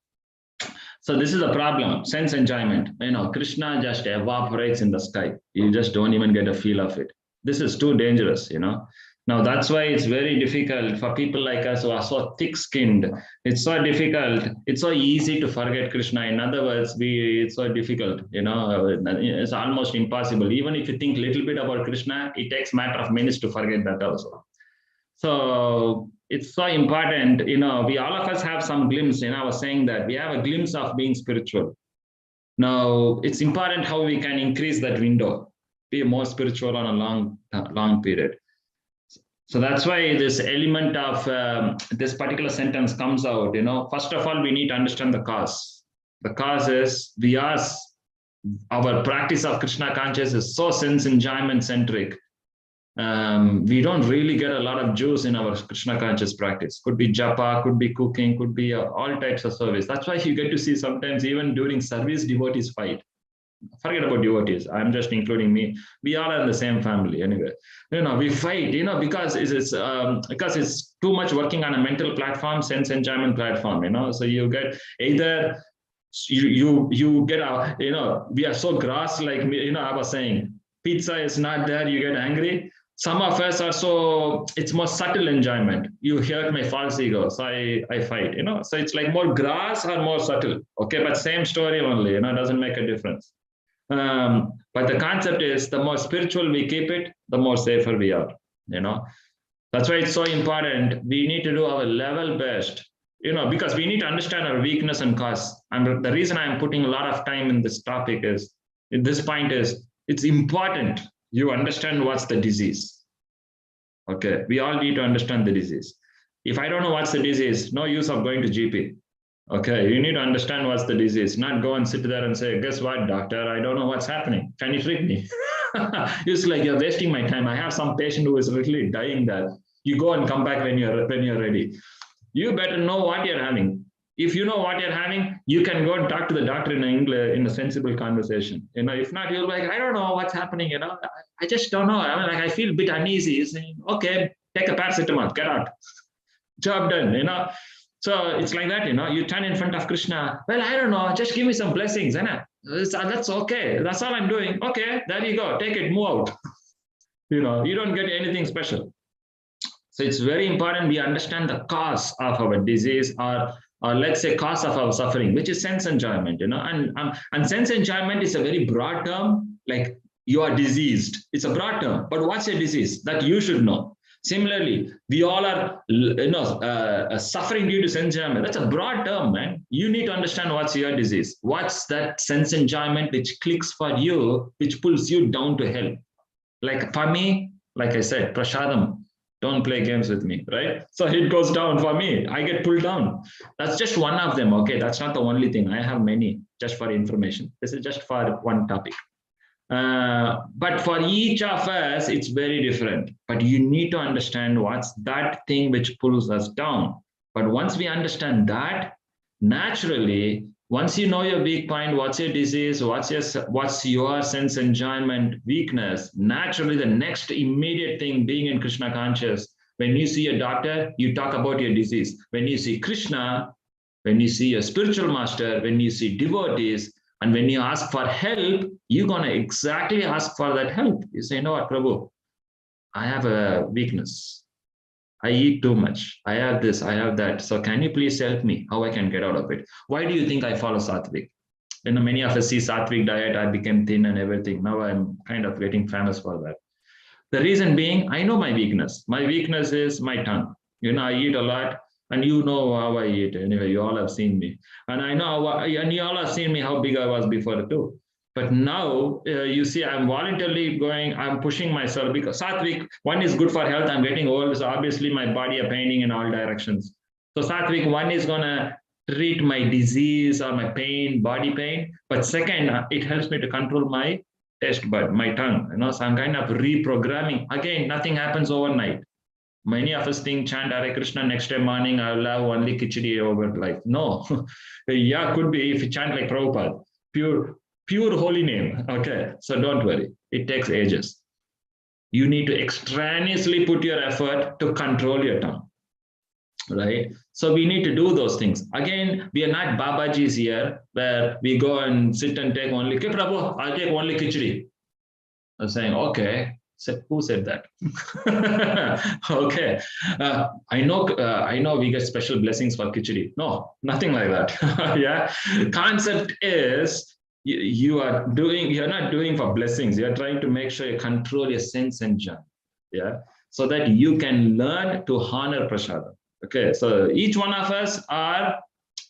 So this is a problem, sense enjoyment. Krishna just evaporates in the sky. You just don't even get a feel of it. This is too dangerous, Now that's why it's very difficult for people like us who are so thick-skinned. It's so difficult. It's so easy to forget Krishna. In other words, it's so difficult. It's almost impossible. Even if you think a little bit about Krishna, it takes a matter of minutes to forget that also. So it's so important. We all of us have some glimpse. I was saying that we have a glimpse of being spiritual. Now it's important how we can increase that window. Be more spiritual on a long period. So that's why this element of this particular sentence comes out. First of all, we need to understand the cause. The cause is our practice of Krishna consciousness is so sense enjoyment centric. We don't really get a lot of juice in our Krishna conscious practice. Could be japa, could be cooking, could be all types of service. That's why you get to see sometimes even during service devotees fight. Forget about devotees. I'm just including me. We all are in the same family anyway. We fight, because it's too much working on a mental platform, sense enjoyment platform, So you get either you get we are so gross, like I was saying, pizza is not there, you get angry. Some of us are so, it's more subtle enjoyment. You hurt my false ego, so I fight, So it's like more gross or more subtle. Okay, but same story only, doesn't make a difference. But the concept is the more spiritual we keep it, the more safer we are, That's why it's so important. We need to do our level best, because we need to understand our weakness and cause. And the reason I'm putting a lot of time in this topic is, in this point is, it's important you understand what's the disease. Okay, we all need to understand the disease. If I don't know what's the disease, no use of going to GP. Okay, you need to understand what's the disease, not go and sit there and say, guess what, doctor, I don't know what's happening. Can you treat me? It's like you're wasting my time. I have some patient who is literally dying there. You go and come back when you're ready. You better know what you're having. If you know what you're having, you can go and talk to the doctor in English in a sensible conversation. If not, you're like, I don't know what's happening. I just don't know. I feel a bit uneasy. You're saying, okay, take a paracetamol, get out. Job done. So it's like that, you turn in front of Krishna. Well, I don't know, just give me some blessings. That's okay. That's all I'm doing. Okay, there you go. Take it, move out. You don't get anything special. So it's very important we understand the cause of our disease, or let's say cause of our suffering, which is sense enjoyment, and sense enjoyment is a very broad term, like you are diseased. It's a broad term, but what's your disease? That you should know. Similarly, we all are suffering due to sense enjoyment. That's a broad term, man. You need to understand what's your disease. What's that sense enjoyment which clicks for you, which pulls you down to hell? Like for me, like I said, prasadam, don't play games with me, right? So it goes down for me. I get pulled down. That's just one of them, okay? That's not the only thing. I have many, just for information. This is just for one topic. But for each of us, it's very different. But you need to understand what's that thing which pulls us down. But once we understand that, naturally, once you know your weak point, what's your disease, what's your sense enjoyment weakness, naturally the next immediate thing, being in Krishna conscious, when you see a doctor, you talk about your disease. When you see Krishna, when you see a spiritual master, when you see devotees, and when you ask for help, you're going to exactly ask for that help. You say, no, Prabhu, I have a weakness. I eat too much. I have this, I have that. So can you please help me how I can get out of it? Why do you think I follow Sattvic? many of us see Sattvic diet, I became thin and everything. Now I'm kind of getting famous for that. The reason being, I know my weakness. My weakness is my tongue. I eat a lot, and you know how I eat. Anyway, you all have seen me, and I know, and you all have seen me how big I was before too. But now you see, I'm voluntarily going. I'm pushing myself because Sattvic, one is good for health. I'm getting old, so obviously my body is paining in all directions. So Sattvic, one is gonna treat my disease or my pain, body pain. But second, it helps me to control my taste bud, my tongue. So I'm kind of reprogramming. Again, nothing happens overnight. Many of us think chant Hare Krishna, next day morning I'll have only khichdi over life. No. Yeah, could be if you chant like Prabhupada, pure holy name. Okay, so don't worry. It takes ages. You need to extraneously put your effort to control your tongue. Right? So we need to do those things. Again, we are not Babajis here where we go and sit and take only, okay, Prabhu, I'll take only khichdi. I'm saying, okay. Who said that? Okay. I know we get special blessings for khichdi. No, nothing like that. Yeah. Concept is you're not doing for blessings. You're trying to make sure you control your sense and jhana. Yeah. So that you can learn to honor prasadam. Okay. So each one of us are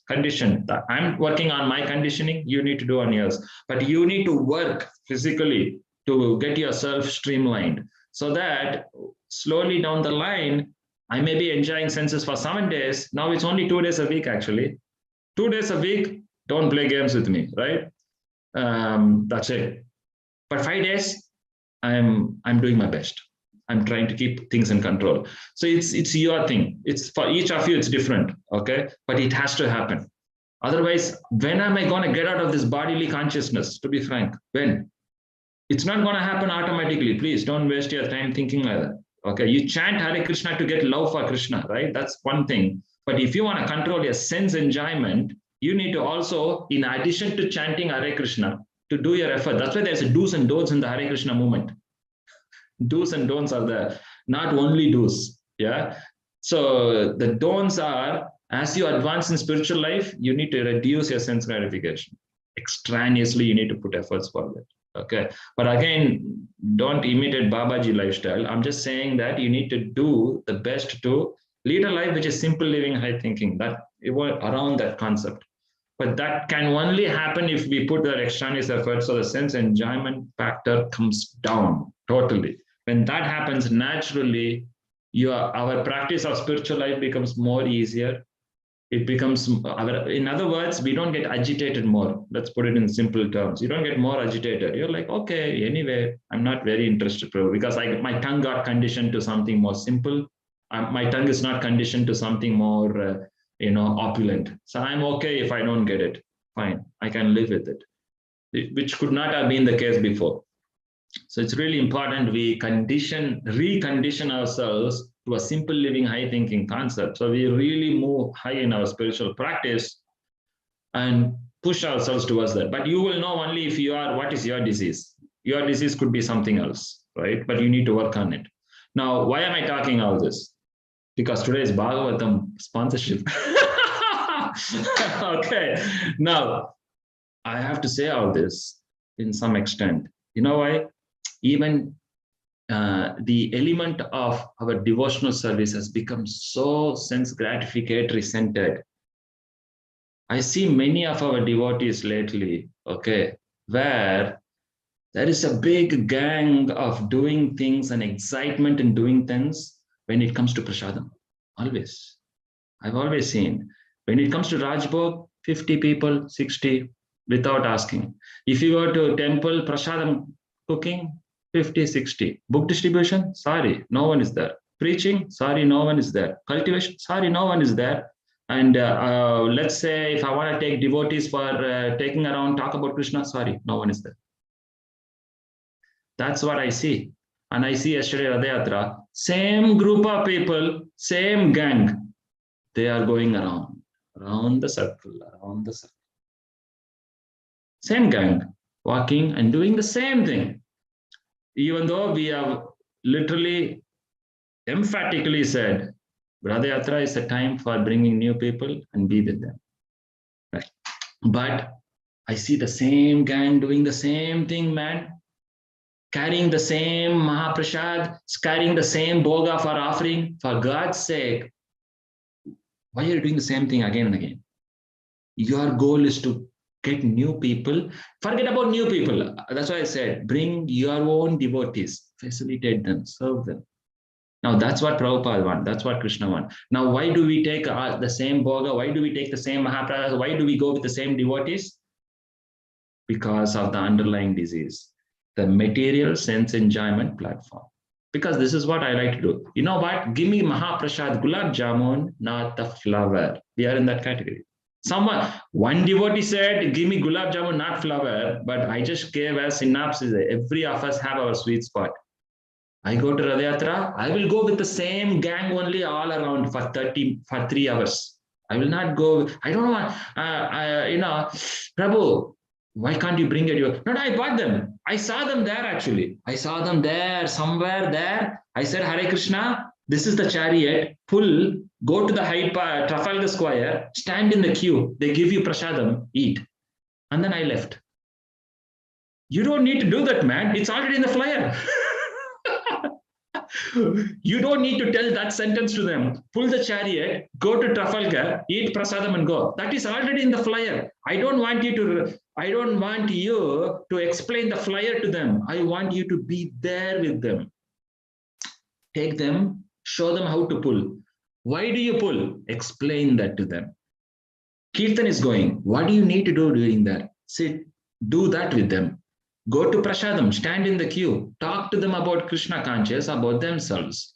conditioned. I'm working on my conditioning. You need to do on yours. But you need to work physically to get yourself streamlined so that slowly down the line, I may be enjoying senses for 7 days. Now it's only 2 days a week, actually. 2 days a week, don't play games with me, right? That's it. But 5 days, I'm doing my best. I'm trying to keep things in control. So it's your thing. It's for each of you, it's different, okay? But it has to happen. Otherwise, when am I going to get out of this bodily consciousness, to be frank? When? It's not going to happen automatically. Please don't waste your time thinking like that. Okay, you chant Hare Krishna to get love for Krishna, right? That's one thing. But if you want to control your sense enjoyment, you need to also, in addition to chanting Hare Krishna, to do your effort. That's why there's a do's and don'ts in the Hare Krishna movement. Do's and don'ts are there, not only do's. Yeah. So the don'ts are, as you advance in spiritual life, you need to reduce your sense gratification. Extraneously, you need to put efforts for that. Okay, but again, don't imitate Babaji lifestyle. I'm just saying that you need to do the best to lead a life which is simple living, high thinking, that around that concept. But that can only happen if we put that extraneous effort, so the sense enjoyment factor comes down totally. When that happens naturally, our practice of spiritual life becomes more easier. It becomes, in other words, we don't get agitated more. Let's put it in simple terms. You don't get more agitated. You're like, okay, anyway, I'm not very interested because my tongue got conditioned to something more simple. My tongue is not conditioned to something more, opulent. So I'm okay if I don't get it. Fine, I can live with it, which could not have been the case before. So it's really important we recondition ourselves to a simple living, high thinking concept. So we really move high in our spiritual practice and push ourselves towards that. But you will know only if what is your disease? Your disease could be something else, right? But you need to work on it. Now, why am I talking all this? Because today is Bhagavatam sponsorship. Okay. Now, I have to say all this in some extent. You know why? Even the element of our devotional service has become so sense gratificatory centered. I see many of our devotees lately, okay, where there is a big gang of doing things and excitement in doing things when it comes to prasadam. Always. I've always seen. When it comes to Rajbhog, 50 people, 60, without asking. If you go to temple, prasadam cooking, 50, 60. Book distribution, sorry, no one is there. Preaching, sorry, no one is there. Cultivation, sorry, no one is there. And let's say if I want to take devotees for taking around, talk about Krishna, sorry, no one is there. That's what I see. And I see yesterday Radha same group of people, same gang, they are going around the circle. Same gang, walking and doing the same thing. Even though we have literally emphatically said, Radha Yatra is a time for bringing new people and be with them. Right? But I see the same gang doing the same thing, man. Carrying the same Mahaprasad, carrying the same Boga for offering. For God's sake, why are you doing the same thing again and again? Your goal is to get new people. Forget about new people. That's why I said, bring your own devotees, facilitate them, serve them. Now, that's what Prabhupada wants. That's what Krishna wants. Now, why do we take the same Bhoga? Why do we take the same Mahaprasad? Why do we go with the same devotees? Because of the underlying disease, the material sense enjoyment platform. Because this is what I like to do. You know what? Give me Mahaprasad Gulab Jamun, not the flower. We are in that category. One devotee said, give me Gulab Jamun, not flower, but I just gave a synopsis. Every of us have our sweet spot. I go to Radha, I will go with the same gang only all around for 3 hours. I will not go. I don't know. Prabhu, why can't you bring it? No, I bought them. I saw them there actually. I saw them there, somewhere there. I said, Hare Krishna, this is the chariot. Pull, go to the Trafalgar Square, stand in the queue. They give you prasadam, eat. And then I left. You don't need to do that, man. It's already in the flyer. You don't need to tell that sentence to them. Pull the chariot, go to Trafalgar, eat prasadam and go. That is already in the flyer. I don't want you to explain the flyer to them. I want you to be there with them. Take them, show them how to pull. Why do you pull? Explain that to them. Kirtan is going. What do you need to do during that? Sit, do that with them. Go to Prasadam, stand in the queue, talk to them about Krishna conscious, about themselves.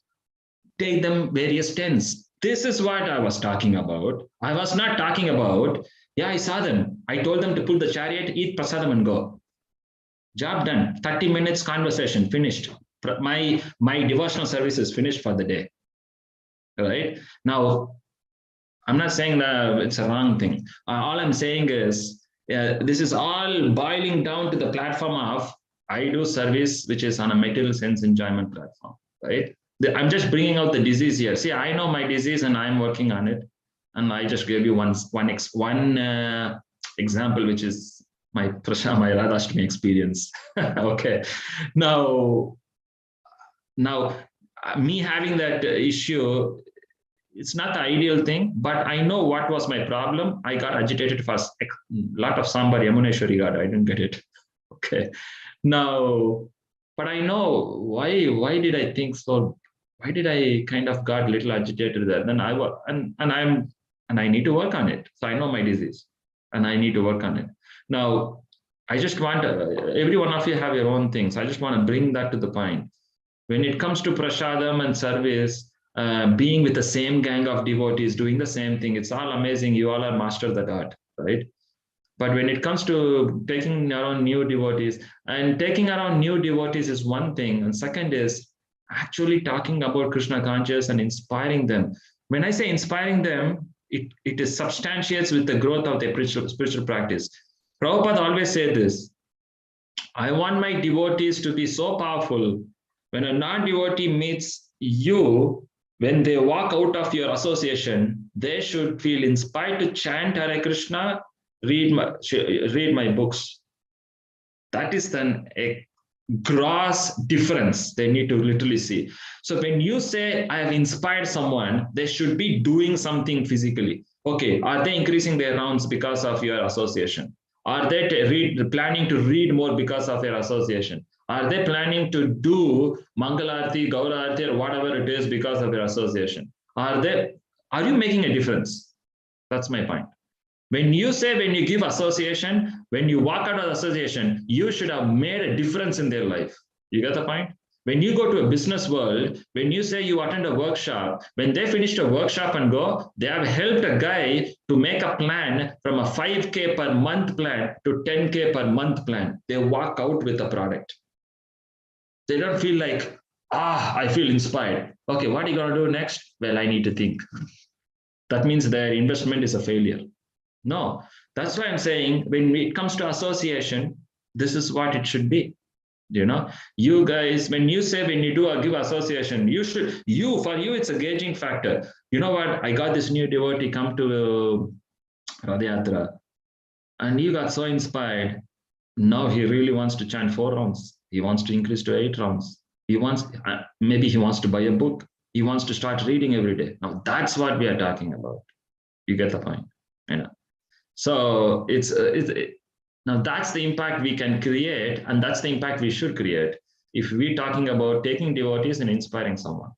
Take them various tents. This is what I was talking about. I was not talking about, yeah, I saw them. I told them to pull the chariot, eat Prasadam and go. Job done. 30 minutes conversation, finished. My devotional service is finished for the day. Right? Now, I'm not saying that it's a wrong thing. All I'm saying is, this is all boiling down to the platform of I do service, which is on a material sense enjoyment platform, right? I'm just bringing out the disease here. See, I know my disease and I'm working on it. And I just gave you one example, which is my Radhashtami experience. Okay. Now, me having that issue, it's not the ideal thing, but I know what was my problem. I got agitated for a lot of sambar Yamuneshwari God. I didn't get it. Okay. Now, but I know why did I think so? Why did I kind of got a little agitated there? Then I need to work on it. So I know my disease and I need to work on it. Now, I just want every one of you have your own things. I just want to bring that to the point. When it comes to prasadam and service, being with the same gang of devotees, doing the same thing, it's all amazing. You all are master of that art, right? But when it comes to taking around new devotees, and taking around new devotees is one thing. And second is actually talking about Krishna conscious and inspiring them. When I say inspiring them, it is substantiates with the growth of their spiritual practice. Prabhupada always said this, I want my devotees to be so powerful. When a non-devotee meets you, when they walk out of your association, they should feel inspired to chant Hare Krishna, read my books. That is then a gross difference they need to literally see. So when you say, I have inspired someone, they should be doing something physically. Okay, are they increasing their rounds because of your association? Are they planning to read more because of your association? Are they planning to do Mangalarti, Gaurarti, or whatever it is because of your association? Are you making a difference? That's my point. When you give association, when you walk out of association, you should have made a difference in their life. You get the point? When you go to a business world, when you say you attend a workshop, when they finished a workshop and go, they have helped a guy to make a plan from a 5K per month plan to 10K per month plan. They walk out with a product. They don't feel like, I feel inspired. Okay, what are you going to do next? Well, I need to think. That means their investment is a failure. No, that's why I'm saying when it comes to association, this is what it should be. You guys, when you do or give association, for you, it's a gauging factor. You know what? I got this new devotee come to Radha Yatra. And he got so inspired. Now he really wants to chant 4 rounds. He wants to increase to 8 rounds. He wants, maybe he wants to buy a book. He wants to start reading every day. Now that's what we are talking about. You get the point, you know. So now that's the impact we can create, and that's the impact we should create if we're talking about taking devotees and inspiring someone.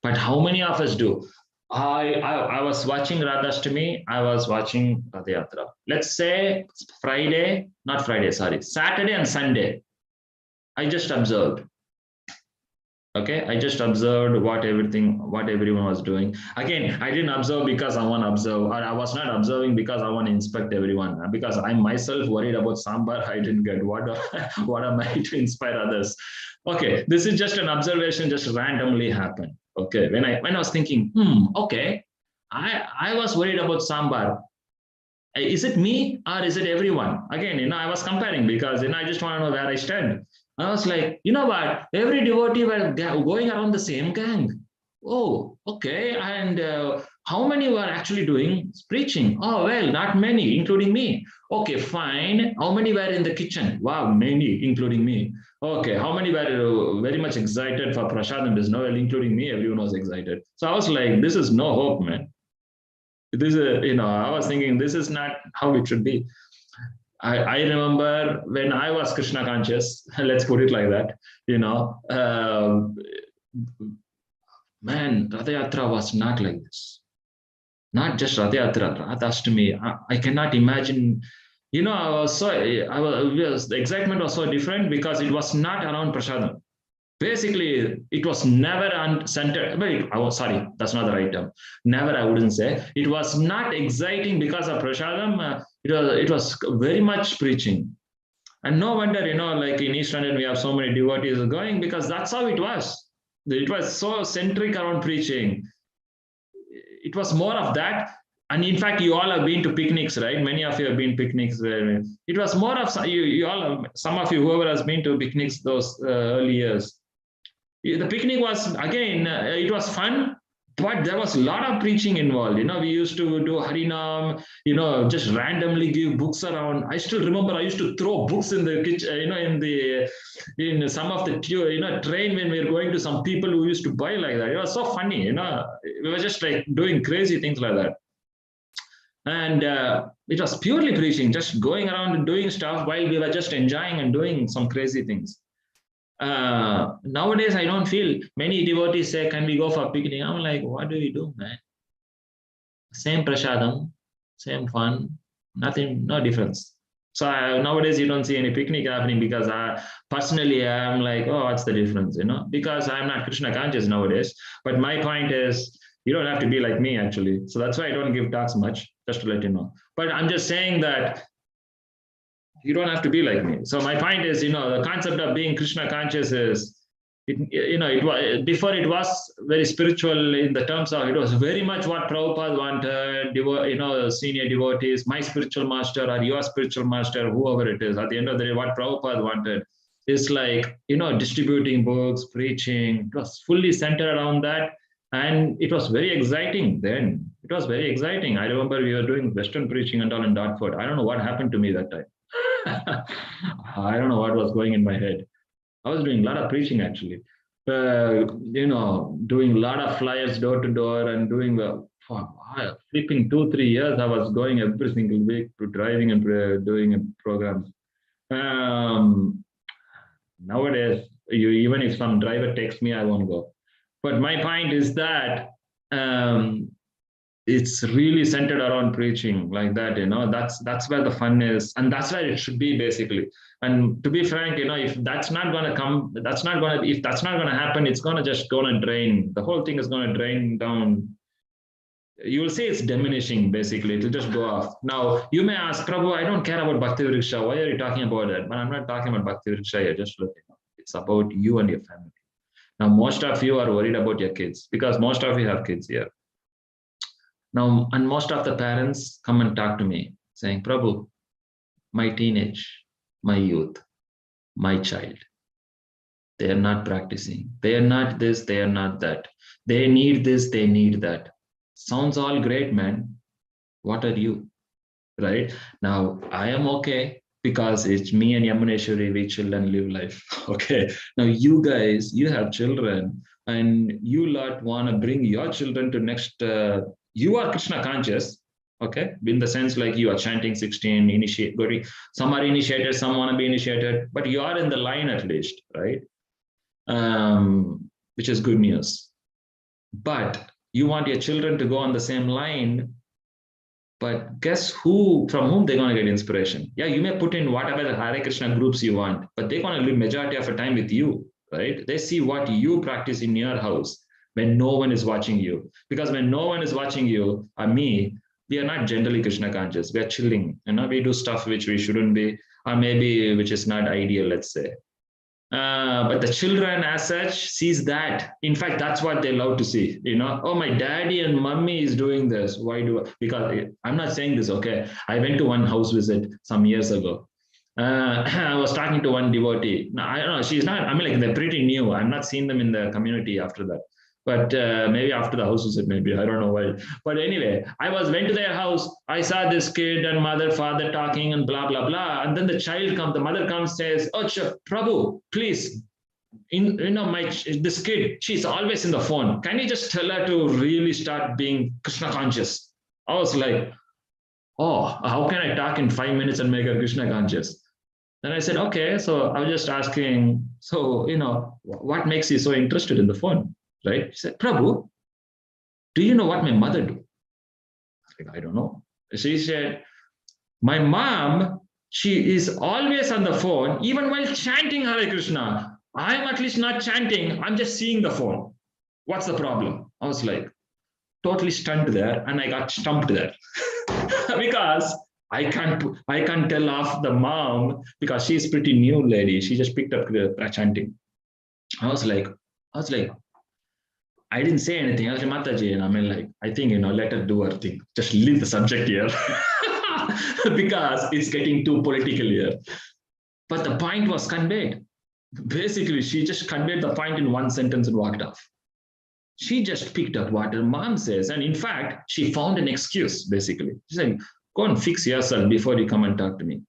But how many of us do? I was watching Radhashtami, I was watching Rath Yatra. Let's say Friday, not Friday, sorry, Saturday and Sunday. I just observed. Okay, I just observed what everyone was doing. Again, I didn't observe because I want to observe, or I was not observing because I want to inspect everyone. Because I'm myself worried about sambar. I didn't get what am I to inspire others? Okay, this is just an observation, just randomly happened. Okay, when I was thinking, okay, I was worried about sambar. Is it me or is it everyone? Again, I was comparing because I just want to know where I stand. I was like, you know what? Every devotee were going around the same gang. Oh, okay. And how many were actually doing preaching? Oh, well, not many, including me. Okay, fine. How many were in the kitchen? Wow, many, including me. Okay, how many were very much excited for prasadam? There's no, including me. Everyone was excited. So I was like, this is no hope, man. This is, I was thinking this is not how it should be. I remember when I was Krishna conscious, let's put it like that, man, Rath Yatra was not like this. Not just Rath Yatra, Radhashtami. I cannot imagine, the excitement was so different because it was not around prasadam. Basically, it was never centered. Sorry, that's not the right term. Never, I wouldn't say. It was not exciting because of prasadam. It was very much preaching. And no wonder, like in East London, we have so many devotees going because that's how it was. It was so centric around preaching. It was more of that. And in fact, you all have been to picnics, right? Many of you have been picnics. Where it was more of you all, some of you, whoever has been to picnics those early years. The picnic was, again, it was fun, but there was a lot of preaching involved. We used to do Harinam, just randomly give books around. I still remember I used to throw books in the kitchen, in some of the train when we were going to some people who used to buy like that. It was so funny, we were just like doing crazy things like that. And it was purely preaching, just going around and doing stuff while we were just enjoying and doing some crazy things. Nowadays, I don't feel many devotees say, can we go for picnic? I'm like, what do you do, man? Same prasadam, same fun, nothing, no difference. So nowadays, you don't see any picnic happening because personally, I'm like, oh, what's the difference, Because I'm not Krishna conscious nowadays. But my point is, you don't have to be like me, actually. So that's why I don't give talks much, just to let you know. But I'm just saying that you don't have to be like me. So my point is, the concept of being Krishna conscious is, it was before it was very spiritual in the terms of it was very much what Prabhupada wanted, senior devotees, my spiritual master or your spiritual master, whoever it is. At the end of the day, what Prabhupada wanted is like, distributing books, preaching. It was fully centered around that. And it was very exciting then. It was very exciting. I remember we were doing Western preaching and all in Dartford. I don't know what happened to me that time. I don't know what was going in my head. I was doing a lot of preaching actually, doing a lot of flyers door to door and doing flipping 2-3 years. I was going every single week to driving and doing programs. Nowadays, even if some driver texts me, I won't go. But my point is that it's really centered around preaching like that, that's where the fun is, and that's where it should be basically. And to be frank, if that's not going to come, if that's not going to happen, it's going to just going to drain. The whole thing is going to drain down. You will see it's diminishing basically. It'll just go off. Now you may ask, Prabhu, I don't care about Bhakti Vriksha. Why are you talking about that? But I'm not talking about Bhakti Vriksha here. Just look, it's about you and your family. Now most of you are worried about your kids because most of you have kids here. Now, and most of the parents come and talk to me saying, Prabhu, my teenage, my youth, my child, they are not practicing. They are not this, they are not that. They need this, they need that. Sounds all great, man. What are you? right? Now I am okay because it's me and Yamuneshwari, we chill and live life. Okay. Now you guys, you have children and you lot want to bring your children to next, you are Krishna conscious. Okay. In the sense like you are chanting 16, initiate, some are initiated, some want to be initiated, but you are in the line at least, right? Which is good news. But you want your children to go on the same line, but guess who, from whom they're going to get inspiration? Yeah, you may put in whatever the Hare Krishna groups you want, but they're going to live majority of the time with you, right? They see what you practice in your house when no one is watching you. Because when no one is watching you, or me, we are not generally Krishna conscious. We are chilling. We do stuff which we shouldn't be, or maybe which is not ideal, let's say. But the children as such sees that. In fact, that's what they love to see. Oh, my daddy and mommy is doing this. Why do I? Because I'm not saying this, okay? I went to one house visit some years ago. I was talking to one devotee. Now, I don't know, she's not, I mean, like they're pretty new. I'm not seeing them in the community after that. But maybe after the house visit, maybe, I don't know why. But anyway, went to their house. I saw this kid and mother, father talking and blah, blah, blah. And then the child comes, the mother comes, says, oh, Prabhu, please, this kid, she's always in the phone. Can you just tell her to really start being Krishna conscious? I was like, oh, how can I talk in 5 minutes and make her Krishna conscious? Then I said, okay. So I was just asking, so, what makes you so interested in the phone? Right? She said, Prabhu, do you know what my mother do? I don't know. She said, my mom, she is always on the phone, even while chanting Hare Krishna. I'm at least not chanting, I'm just seeing the phone. What's the problem? I was like, totally stunned there, and I got stumped there. Because I can't tell off the mom because she's pretty new lady. She just picked up the chanting. I was like, I didn't say anything. I was like, Mataji, and I mean, like, I think, let her do her thing. Just leave the subject here because it's getting too political here. But the point was conveyed. Basically, she just conveyed the point in one sentence and walked off. She just picked up what her mom says. And in fact, she found an excuse, basically. She said, go and fix yourself before you come and talk to me.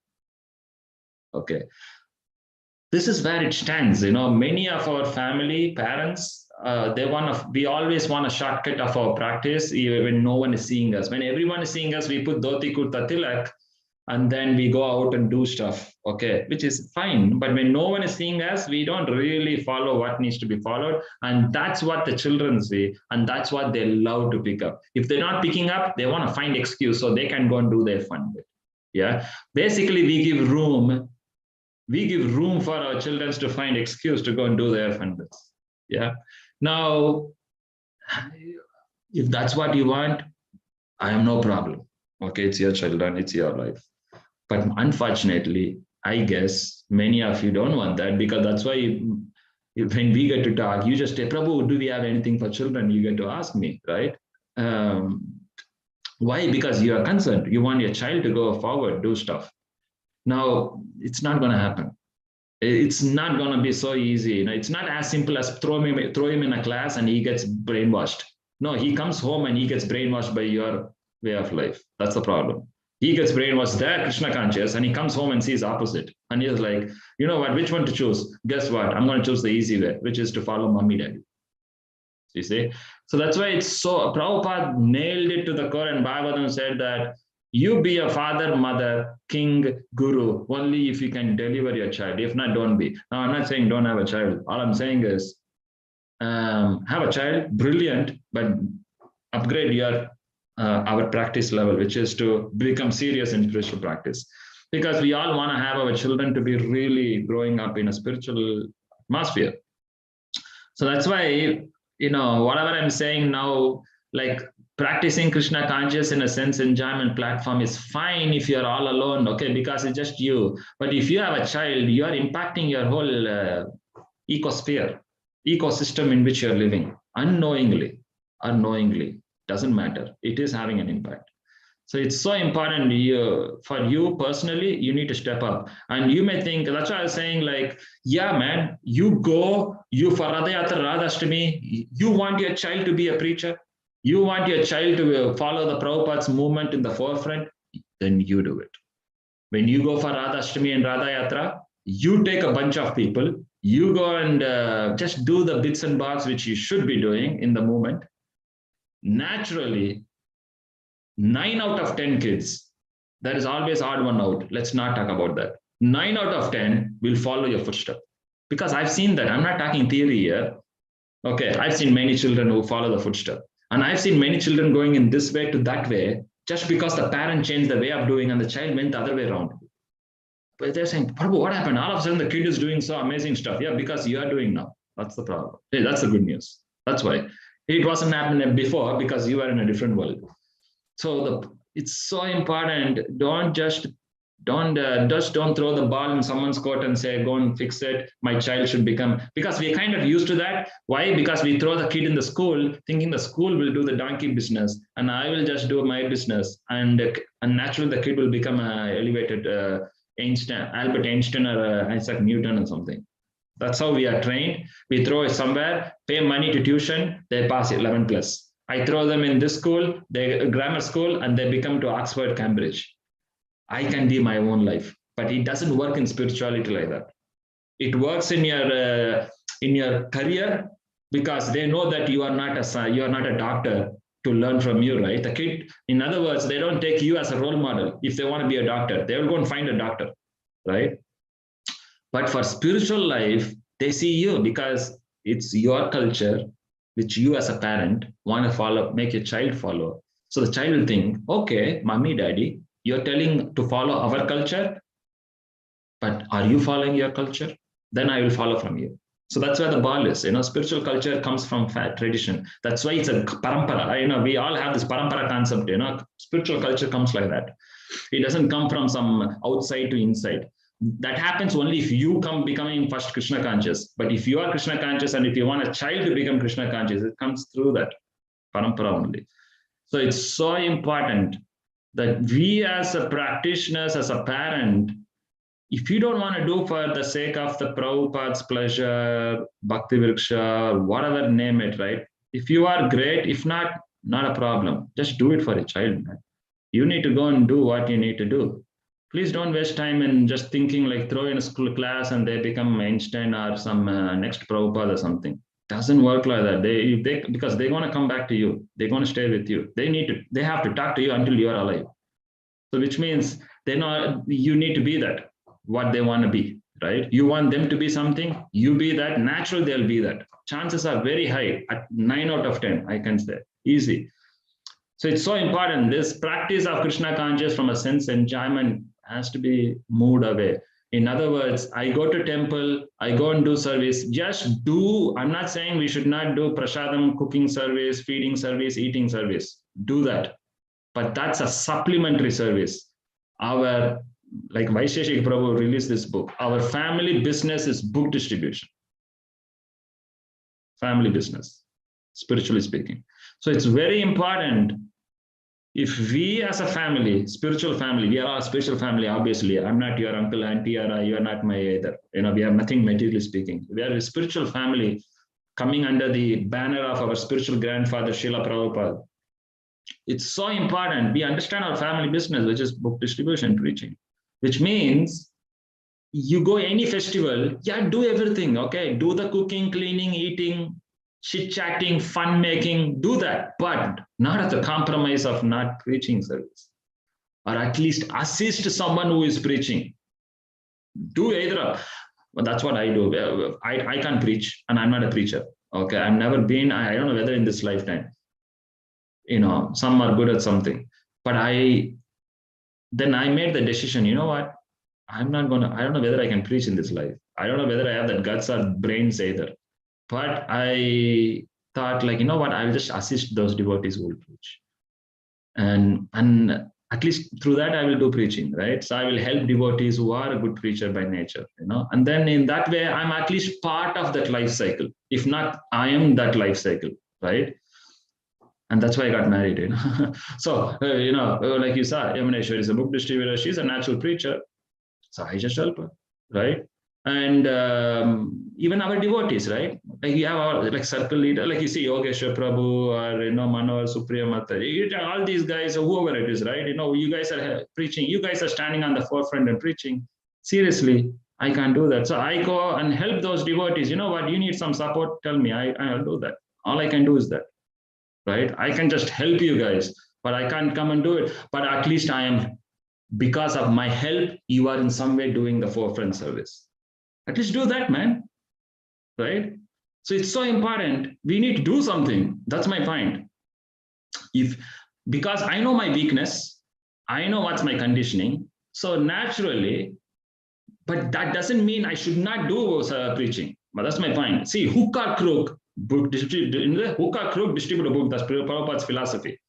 Okay. This is where it stands. Many of our family, parents, we always want a shortcut of our practice even when no one is seeing us. When everyone is seeing us, we put dhoti kurta tilak and then we go out and do stuff, okay, which is fine. But when no one is seeing us, we don't really follow what needs to be followed. And that's what the children see. And that's what they love to pick up. If they're not picking up, they want to find excuse so they can go and do their fun bit. Yeah. Basically, we give room for our children to find excuse to go and do their fun bits. Yeah. Now, if that's what you want, I have no problem. Okay, it's your children, it's your life. But unfortunately, I guess many of you don't want that, because that's why when we get to talk, you just say, Prabhu, do we have anything for children? You get to ask me, right? Why? Because you are concerned. You want your child to go forward, do stuff. Now, it's not going to happen. It's not going to be so easy. It's not as simple as throw him in a class and he gets brainwashed. No, he comes home and he gets brainwashed by your way of life. That's the problem. He gets brainwashed there, Krishna conscious, and he comes home and sees opposite. And he's like, you know what, which one to choose? Guess what? I'm going to choose the easy way, which is to follow mommy, daddy. You see? So that's why it's so, Prabhupada nailed it to the core, and Bhagavatam said that you be a father, mother, king, guru, only if you can deliver your child. If not, don't be. Now, I'm not saying don't have a child. All I'm saying is have a child, brilliant, but upgrade your our practice level, which is to become serious in spiritual practice. Because we all want to have our children to be really growing up in a spiritual atmosphere. So that's why, whatever I'm saying now, like practicing Krishna conscious in a sense enjoyment platform is fine if you're all alone, okay, because it's just you. But if you have a child, you are impacting your whole ecosystem in which you're living, unknowingly, doesn't matter. It is having an impact. So it's so important for you personally, you need to step up. And you may think, that's why I was saying, like, yeah, man, you for Radhayatra, Radhashtami, you want your child to be a preacher? You want your child to follow the Prabhupada's movement in the forefront? then you do it. When you go for Radha Ashtami and Radha Yatra, you take a bunch of people, you go and just do the bits and bobs which you should be doing in the moment. Naturally, 9 out of 10 kids, there is always odd one out. Let's not talk about that. 9 out of 10 will follow your footstep. Because I've seen that. I'm not talking theory here. Okay, I've seen many children who follow the footstep. And I've seen many children going in this way to that way, just because the parent changed the way of doing and the child went the other way around. But they're saying, Prabhu, what happened? All of a sudden the kid is doing so amazing stuff. Yeah, because you are doing now. That's the problem. Hey, that's the good news. That's why. It wasn't happening before because you are in a different world. So it's so important. Don't throw the ball in someone's court and say, go and fix it. My child should become, because we're kind of used to that. Why? Because we throw the kid in the school thinking the school will do the donkey business and I will just do my business. And naturally the kid will become an elevated Albert Einstein or Isaac Newton or something. That's how we are trained. We throw it somewhere, pay money to tuition, they pass 11 plus. I throw them in this school, they grammar school, and they become to Oxford, Cambridge. I can be my own life, but it doesn't work in spirituality like that. It works in your career because they know that you are not a doctor to learn from you, right? The kid, in other words, they don't take you as a role model. If they want to be a doctor, they will go and find a doctor, right? But for spiritual life, they see you because it's your culture, which you as a parent want to follow, make your child follow. So the child will think, okay, mommy, daddy, you're telling to follow our culture, but are you following your culture? Then I will follow from you. So that's where the ball is. Spiritual culture comes from tradition. That's why it's a parampara. We all have this parampara concept. Spiritual culture comes like that. It doesn't come from some outside to inside. That happens only if you becoming first Krishna conscious. But if you are Krishna conscious and if you want a child to become Krishna conscious, it comes through that parampara only. So it's so important that we as a practitioners, as a parent, if you don't want to do for the sake of the Prabhupada's pleasure, Bhakti Vriksha, whatever, name it, right? If you are great, if not, not a problem. Just do it for a child, man. You need to go and do what you need to do. Please don't waste time in just thinking like throw in a school class and they become Einstein or some next Prabhupada or something. Doesn't work like that. Because they're going to come back to you. They're going to stay with you. They have to talk to you until you are alive. So which means you need to be that, what they want to be, right? You want them to be something, you be that, naturally they'll be that. Chances are very high, at 9 out of 10, I can say, easy. So it's so important. This practice of Krishna consciousness from a sense enjoyment has to be moved away. In other words, I go to temple, I go and do service, just do. I'm not saying we should not do prasadam, cooking service, feeding service, eating service. Do that. But that's a supplementary service. Like Vaisheshik Prabhu released this book. Our family business is book distribution. Family business, spiritually speaking. So it's very important. If we as a family, spiritual family, we are all spiritual family, obviously. I'm not your uncle, auntie, or you are not my either. We have nothing materially speaking. We are a spiritual family coming under the banner of our spiritual grandfather, Srila Prabhupada. It's so important. We understand our family business, which is book distribution, preaching, which means you go any festival, do everything, okay? Do the cooking, cleaning, eating, chit-chatting, fun-making, do that, but not at the compromise of not preaching service, or at least assist someone who is preaching. Do either. Well, that's what I do. I can't preach, and I'm not a preacher, okay? I've never been, I don't know whether in this lifetime. Some are good at something, but then I made the decision, you know what? I don't know whether I can preach in this life. I don't know whether I have that guts or brains either. But I thought, like, you know what? I will just assist those devotees who will preach. And at least through that, I will do preaching, right? So I will help devotees who are a good preacher by nature, And then in that way, I'm at least part of that life cycle. If not, I am that life cycle, right? And that's why I got married, So, like you saw, Yamuneshwari is a book distributor. She's a natural preacher. So I just help her, right? And even our devotees, right? Like you have our like circle leader, like you see Yogeshwar Prabhu or Manohar Supriya Mata, all these guys, or whoever it is, right? You guys are preaching, you guys are standing on the forefront and preaching. Seriously, I can't do that. So I go and help those devotees. You know what? You need some support, tell me. I'll do that. All I can do is that, right? I can just help you guys, but I can't come and do it. But at least I am, because of my help, you are in some way doing the forefront service. At least do that, man, right? So it's so important. We need to do something. That's my point. Because I know my weakness, I know what's my conditioning. So naturally, but that doesn't mean I should not do preaching. But that's my point. See, hook or crook, book distribute, hook or crook, distribute a book. That's Prabhupada's philosophy.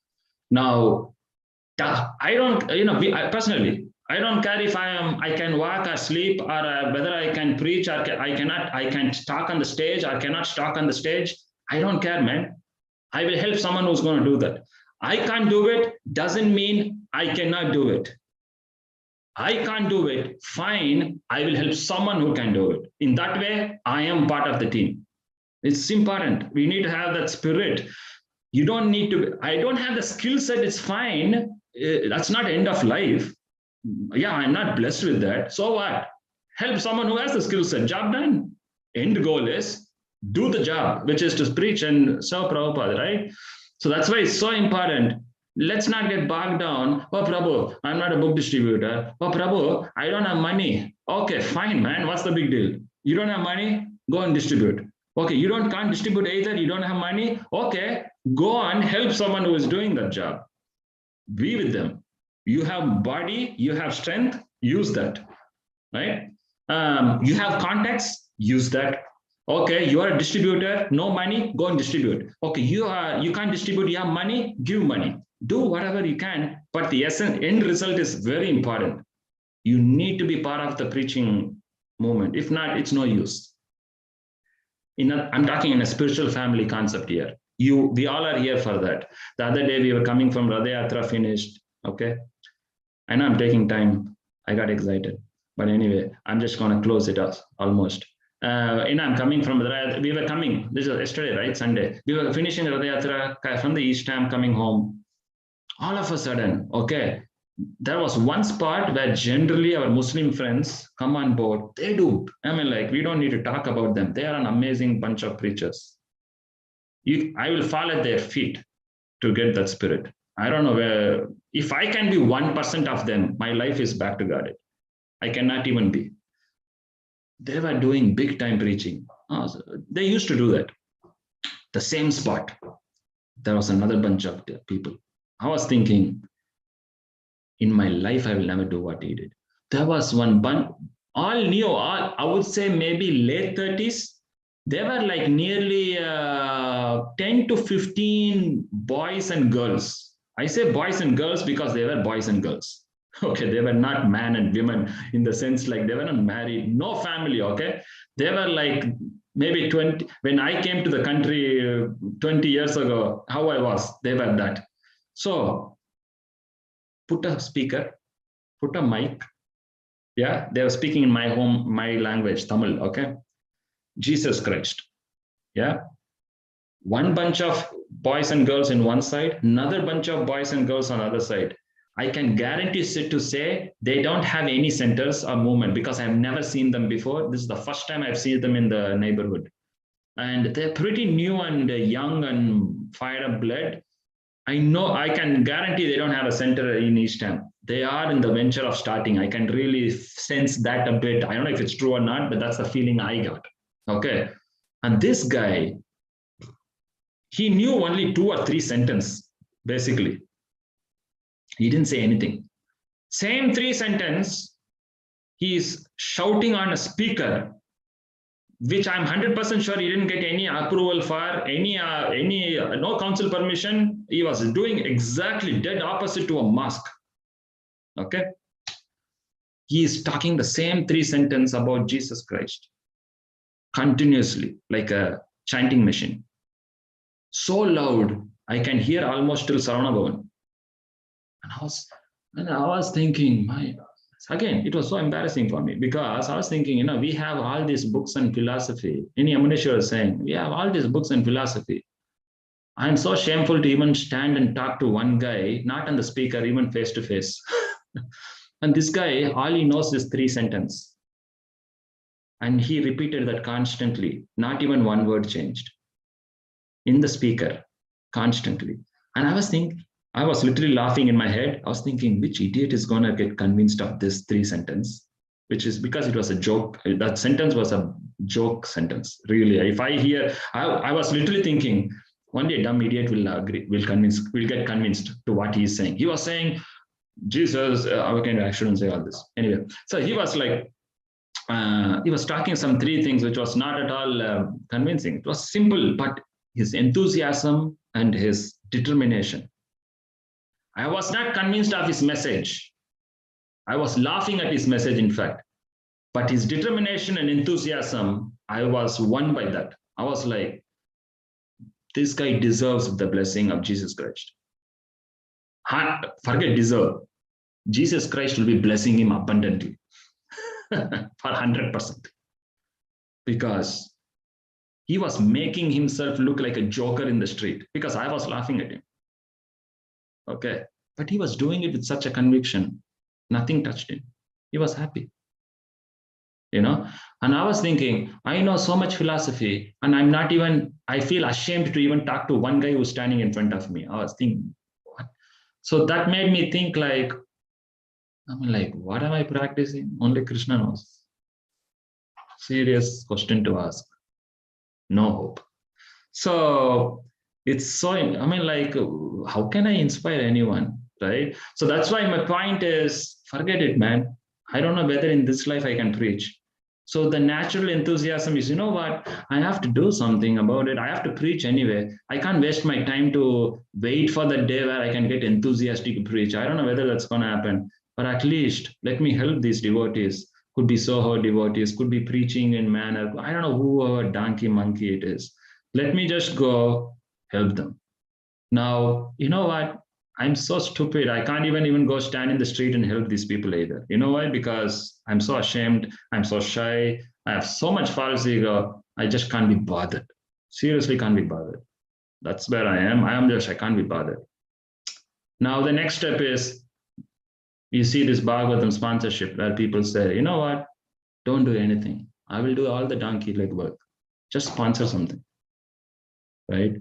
Now, I don't, personally, I don't care if I can walk or sleep, or whether I can preach or I cannot, I can talk on the stage or cannot talk on the stage. I don't care, man. I will help someone who's going to do that. I can't do it doesn't mean I cannot do it. I can't do it, fine, I will help someone who can do it. In that way, I am part of the team. It's important. We need to have that spirit. You don't need to, I don't have the skill set, it's fine. That's not end of life. Yeah, I'm not blessed with that. So what? Help someone who has the skill set, job done. End goal is do the job, which is to preach and serve Prabhupada, right? So that's why it's so important. Let's not get bogged down. Oh, Prabhu, I'm not a book distributor. Oh, Prabhu, I don't have money. Okay, fine, man. What's the big deal? You don't have money? Go and distribute. Okay, you can't distribute either. You don't have money? Okay, go and help someone who is doing that job. Be with them. You have body, you have strength, use that, right? You have contacts, use that. Okay, you are a distributor, no money, go and distribute. Okay, you can't distribute, you have money, give money. Do whatever you can, but the end result is very important. You need to be part of the preaching movement. If not, it's no use. I'm talking in a spiritual family concept here. We all are here for that. The other day we were coming from Radha Yatra, finished. Okay, I know I'm taking time. I got excited, but anyway, I'm just going to close it up almost. I'm coming from we were coming. This was yesterday, right? Sunday. We were finishing Radha Yatra from the East Ham, coming home. All of a sudden, okay, there was one spot where generally our Muslim friends come on board. They do. I mean, like, we don't need to talk about them. They are an amazing bunch of preachers. I will fall at their feet to get that spirit. I don't know where, if I can be 1% of them, my life is back to God. I cannot even be. They were doing big time preaching. They used to do that. The same spot. There was another bunch of people. I was thinking, in my life, I will never do what he did. There was one bunch, all new, I would say maybe late 30s. They were like nearly 10 to 15 boys and girls. I say boys and girls because they were boys and girls. Okay, they were not man and women in the sense like they were not married, no family, okay? They were like maybe 20, when I came to the country 20 years ago, how I was, they were that. So put a speaker, put a mic. Yeah, they were speaking in my language, Tamil, okay? Jesus Christ. Yeah. One bunch of boys and girls in one side, another bunch of boys and girls on the other side. I can guarantee to say they don't have any centers or movement because I've never seen them before. This is the first time I've seen them in the neighborhood. And they're pretty new and young and fired up blood. I can guarantee they don't have a center in East Ham. They are in the venture of starting. I can really sense that a bit. I don't know if it's true or not, but that's the feeling I got. Okay. And this guy, he knew only 2 or 3 sentences, basically. He didn't say anything. Same 3 sentences, he's shouting on a speaker, which I'm 100% sure he didn't get any approval for, any no council permission. He was doing exactly dead opposite to a mosque. Okay. He is talking the same 3 sentences about Jesus Christ continuously, like a chanting machine. So loud, I can hear almost till Saravana Bhavan. And I was thinking, Again, it was so embarrassing for me because I was thinking, we have all these books and philosophy. In Yamuneshwar was saying, we have all these books and philosophy. I'm so shameful to even stand and talk to one guy, not on the speaker, even face to face. And this guy, all he knows is 3 sentences. And he repeated that constantly, not even one word changed in the speaker, constantly. And I was literally laughing in my head. I was thinking, which idiot is going to get convinced of this 3 sentences? Which is because it was a joke. That sentence was a joke sentence, really. If I hear, I was literally thinking, one day a dumb idiot will get convinced to what he is saying. He was saying, Jesus, okay, I shouldn't say all this. Anyway, so he was like, he was talking some 3 things, which was not at all convincing. It was simple, but his enthusiasm and his determination. I was not convinced of his message. I was laughing at his message, in fact. But his determination and enthusiasm, I was won by that. I was like, this guy deserves the blessing of Jesus Christ. Forget deserve. Jesus Christ will be blessing him abundantly for 100%. Because he was making himself look like a joker in the street because I was laughing at him. Okay. But he was doing it with such a conviction. Nothing touched him. He was happy. And I was thinking, I know so much philosophy and I feel ashamed to even talk to one guy who's standing in front of me. I was thinking, what? So that made me think like, what am I practicing? Only Krishna knows. Serious question to ask. No hope. So it's so, how can I inspire anyone, right? So that's why my point is, forget it, man. I don't know whether in this life I can preach. So the natural enthusiasm is, what? I have to do something about it. I have to preach anyway. I can't waste my time to wait for the day where I can get enthusiastic to preach. I don't know whether that's going to happen, but at least let me help these devotees. Could be Soho devotees, could be preaching in manner. I don't know whoever donkey monkey it is. Let me just go help them. Now, you know what? I'm so stupid. I can't even go stand in the street and help these people either. You know why? Because I'm so ashamed. I'm so shy. I have so much false ego. I just can't be bothered. Seriously, can't be bothered. That's where I am. I can't be bothered. Now, the next step is, you see this Bhagavatam sponsorship where people say, you know what? Don't do anything. I will do all the donkey leg work. Just sponsor something, right?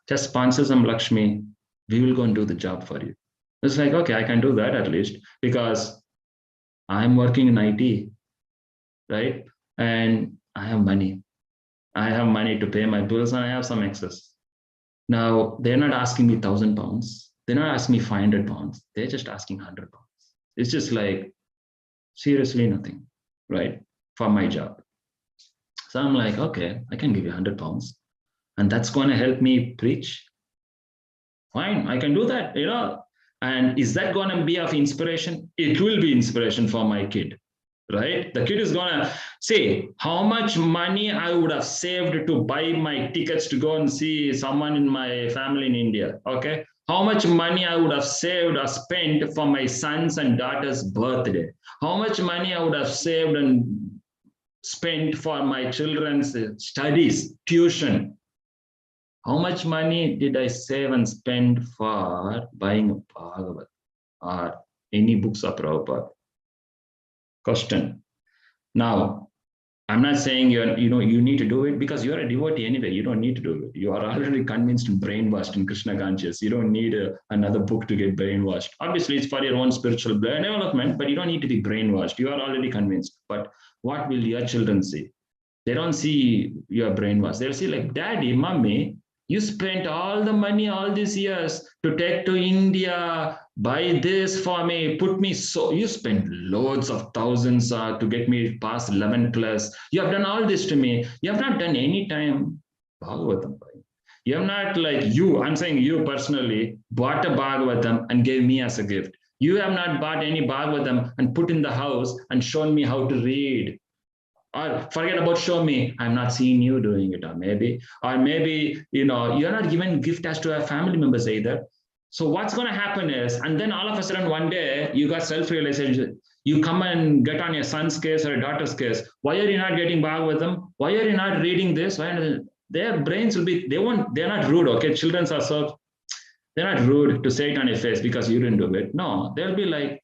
Just sponsor some Lakshmi. We will go and do the job for you. It's like, okay, I can do that at least because I'm working in IT, right? And I have money. I have money to pay my bills and I have some excess. Now, they're not asking me 1,000 pounds. They're not asking me 500 pounds. They're just asking 100 pounds. It's just like, seriously nothing, right? For my job. So I'm like, okay, I can give you 100 pounds. And that's going to help me preach. Fine, I can do that, And is that going to be of inspiration? It will be inspiration for my kid, right? The kid is going to say how much money I would have saved to buy my tickets to go and see someone in my family in India, okay? How much money I would have saved or spent for my sons and daughters' birthday. How much money I would have saved and spent for my children's studies, tuition. How much money did I save and spend for buying a Bhagavad or any books of Prabhupada? Question. Now, I'm not saying you need to do it because you're a devotee anyway. You don't need to do it. You are already convinced and brainwashed in Krishna conscious. You don't need another book to get brainwashed. Obviously, it's for your own spiritual development, but you don't need to be brainwashed. You are already convinced. But what will your children see? They don't see you're brainwashed. They'll see like, Daddy, Mommy, you spent all the money all these years to take to India, buy this for me, put me so, you spent loads of thousands to get me past 11 class. You have done all this to me. You have not done any time Bhagavatam. You have not I'm saying you personally bought a Bhagavatam and gave me as a gift. You have not bought any Bhagavatam and put in the house and shown me how to read. Or forget about show me, I'm not seeing you doing it, or maybe you're not given gift as to our family members either. So what's going to happen is, and then all of a sudden one day you got self-realization. You come and get on your son's case or a daughter's case. Why are you not getting Bhagavatam? Why are you not reading this? Their brains will be, they're not rude, okay? Children are so, they're not rude to say it on your face because you didn't do it. No, they'll be like,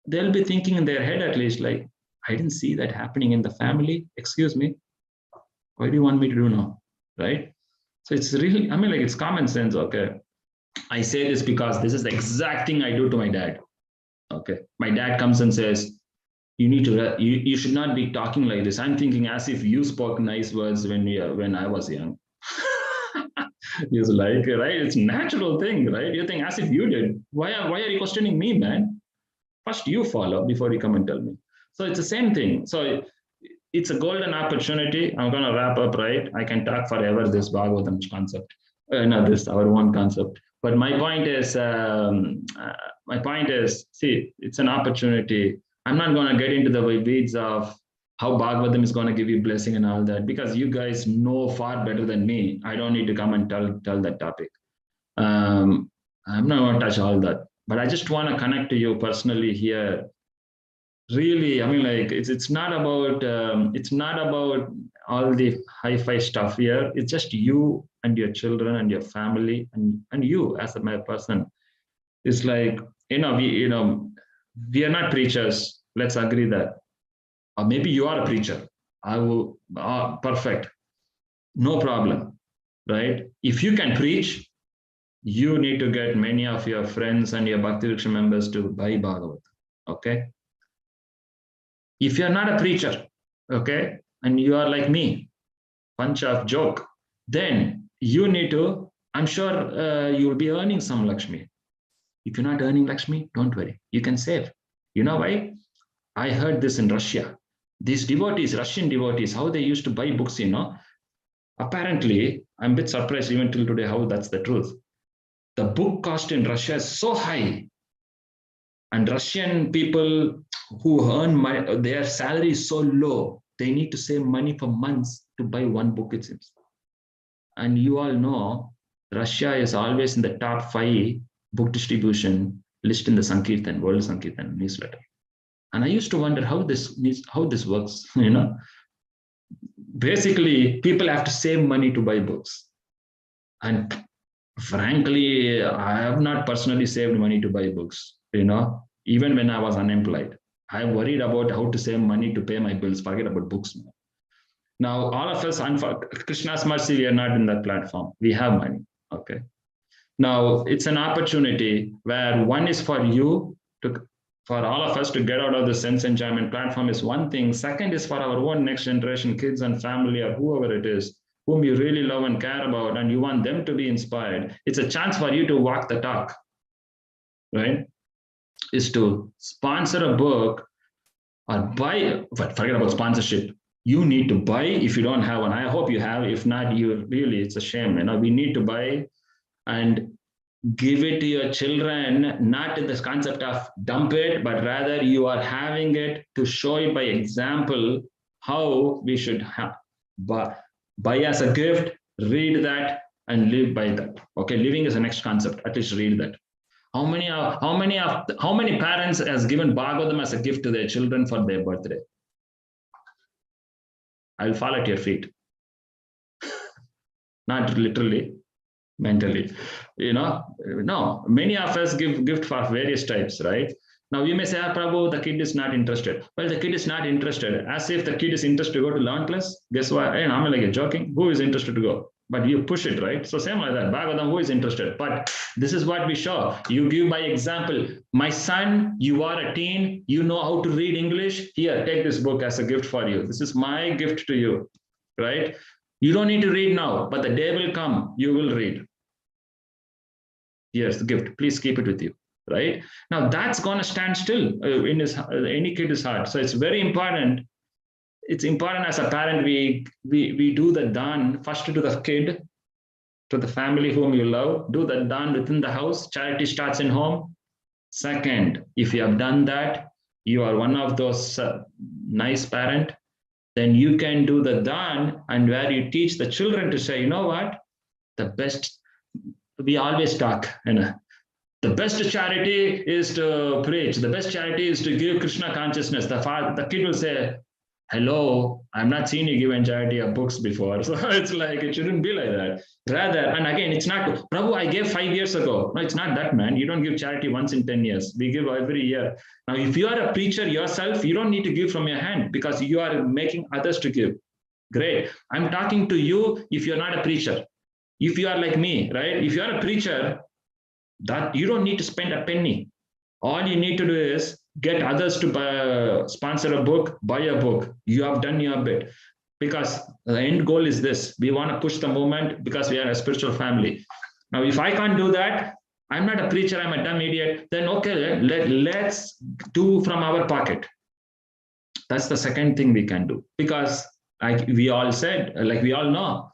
they'll be thinking in their head at least like, I didn't see that happening in the family. Excuse me. Why do you want me to do now? Right? So it's really, I mean, like it's common sense, okay? I say this because this is the exact thing I do to my dad. Okay. My dad comes and says, you need to, you should not be talking like this. I'm thinking as if you spoke nice words when I was young. He's like, right? It's a natural thing, right? You think as if you did. Why are you questioning me, man? First you follow before you come and tell me. So it's the same thing. So it's a golden opportunity. I'm going to wrap up, right? I can talk forever this Bhagavatam concept. Not this, our one concept. But my point is, see, it's an opportunity. I'm not going to get into the weeds of how Bhagavatam is going to give you blessing and all that, because you guys know far better than me. I don't need to come and tell that topic. I'm not going to touch all that, but I just want to connect to you personally here. Really, I mean, like it's not about all the hi-fi stuff here. It's just you and your children and your family and you as a person. It's like, we are not preachers. Let's agree that. Or maybe you are a preacher. I will, perfect. No problem, right? If you can preach, you need to get many of your friends and your Bhakti Vriksha members to buy Bhagavatam, okay? If you're not a preacher, okay, and you are like me, bunch of joke, then you need to, I'm sure you'll be earning some Lakshmi. If you're not earning Lakshmi, don't worry, you can save. You know why? I heard this in Russia. These devotees, Russian devotees, how they used to buy books, apparently, I'm a bit surprised even till today how that's the truth. The book cost in Russia is so high. And Russian people who earn money, their salary is so low, they need to save money for months to buy one book, it seems. And you all know, Russia is always in the top 5 book distribution list in the Sankirtan, World Sankirtan newsletter. And I used to wonder how this works, Basically, people have to save money to buy books. And frankly, I have not personally saved money to buy books, even when I was unemployed. I worried about how to save money to pay my bills, forget about books. Now, all of us, Krishna's mercy, we are not in that platform. We have money, okay? Now, it's an opportunity where one is for you, for all of us to get out of the sense enjoyment platform is one thing. Second is for our own next generation, kids and family or whoever it is, whom you really love and care about, and you want them to be inspired. It's a chance for you to walk the talk, right? Is to sponsor a book or buy, but forget about sponsorship. You need to buy if you don't have one. I hope you have. If not, it's a shame. We need to buy and give it to your children, not in this concept of dump it, but rather you are having it to show it by example how we should have. Buy as a gift, read that, and live by that. Okay, living is the next concept. At least read that. How many parents has given Bhagavatam as a gift to their children for their birthday? I'll fall at your feet. Not literally, mentally. No. Many of us give gift for various types, right? Now you may say, Prabhu, the kid is not interested. Well, the kid is not interested. As if the kid is interested to go to learn class. Guess what? I'm like joking. Who is interested to go? But you push it, right? So same like that. Bhagavatam, who is interested? But this is what we show. You give by example. My son, you are a teen. You know how to read English. Here, take this book as a gift for you. This is my gift to you, right? You don't need to read now, but the day will come. You will read. Here's the gift. Please keep it with you, right? Now that's going to stand still in any kid's heart. So it's very important. It's important as a parent, we do the dan first to the kid, to the family whom you love, do the dan within the house. Charity starts in home. Second, if you have done that, you are one of those nice parent, then you can do the dan and where you teach the children to say, you know what, the best, we always talk, The best charity is to preach. The best charity is to give Krishna consciousness. The kid will say, hello, I'm not seeing you give charity of books before. So it's like, it shouldn't be like that. Rather, and again, it's not, Prabhu, I gave 5 years ago. No, it's not that, man. You don't give charity once in 10 years. We give every year. Now, if you are a preacher yourself, you don't need to give from your hand because you are making others to give. Great. I'm talking to you if you're not a preacher. If you are like me, right? If you are a preacher, that you don't need to spend a penny. All you need to do is get others to sponsor a book, buy a book. You have done your bit. Because the end goal is this. We want to push the movement because we are a spiritual family. Now, if I can't do that, I'm not a preacher, I'm a dumb idiot, then okay, let's do from our pocket. That's the second thing we can do. Because like we all said, like we all know,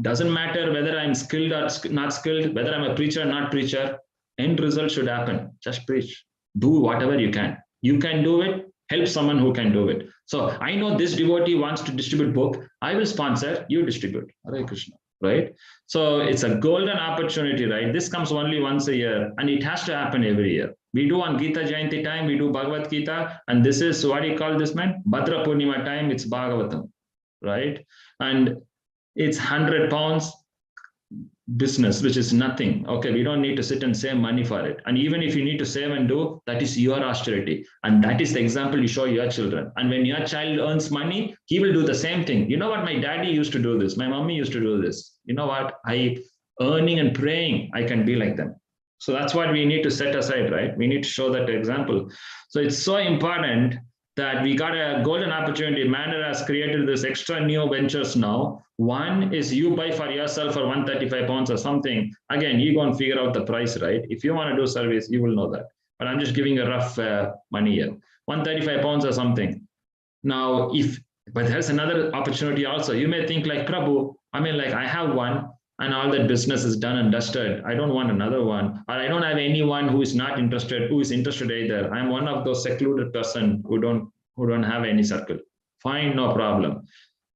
doesn't matter whether I'm skilled or not skilled, whether I'm a preacher or not preacher, end result should happen. Just preach. Do whatever you can. You can do it. Help someone who can do it. So I know this devotee wants to distribute book. I will sponsor. You distribute. Hare Krishna. Right? So it's a golden opportunity, right? This comes only once a year, and it has to happen every year. We do on Gita Jayanti time. We do Bhagavad Gita, and this is what do you call this, man? Bhadra Purnima time. It's Bhagavatam, right? And it's 100 pounds business, which is nothing. Okay, we don't need to sit and save money for it. And even if you need to save and do, that is your austerity. And that is the example you show your children. And when your child earns money, he will do the same thing. You know what? My daddy used to do this. My mommy used to do this. You know what? Earning and praying, I can be like them. So that's what we need to set aside, right? We need to show that example. So it's so important that we got a golden opportunity. Manner has created this extra new ventures now. One is you buy for yourself for 135 pounds or something. Again, you go and figure out the price, right? If you want to do service, you will know that. But I'm just giving a rough money here. 135 pounds or something. Now, but there's another opportunity also. You may think like, Prabhu, I mean, like I have one and all that business is done and dusted. I don't want another one. Or I don't have anyone who is not interested, who is interested either. I'm one of those secluded person who don't have any circle. Fine, no problem.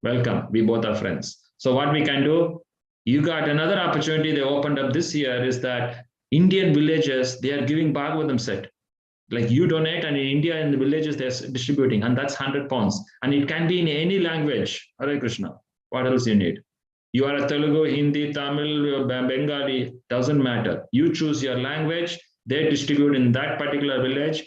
Welcome. We both are friends. So what we can do, you got another opportunity they opened up this year is that Indian villages, they are giving Bhagavatam set. Like you donate, and in India, in the villages, they're distributing, and that's 100 pounds. And it can be in any language. Hare Krishna. What else you need? You are a Telugu, Hindi, Tamil, Bengali, doesn't matter. You choose your language, they distribute in that particular village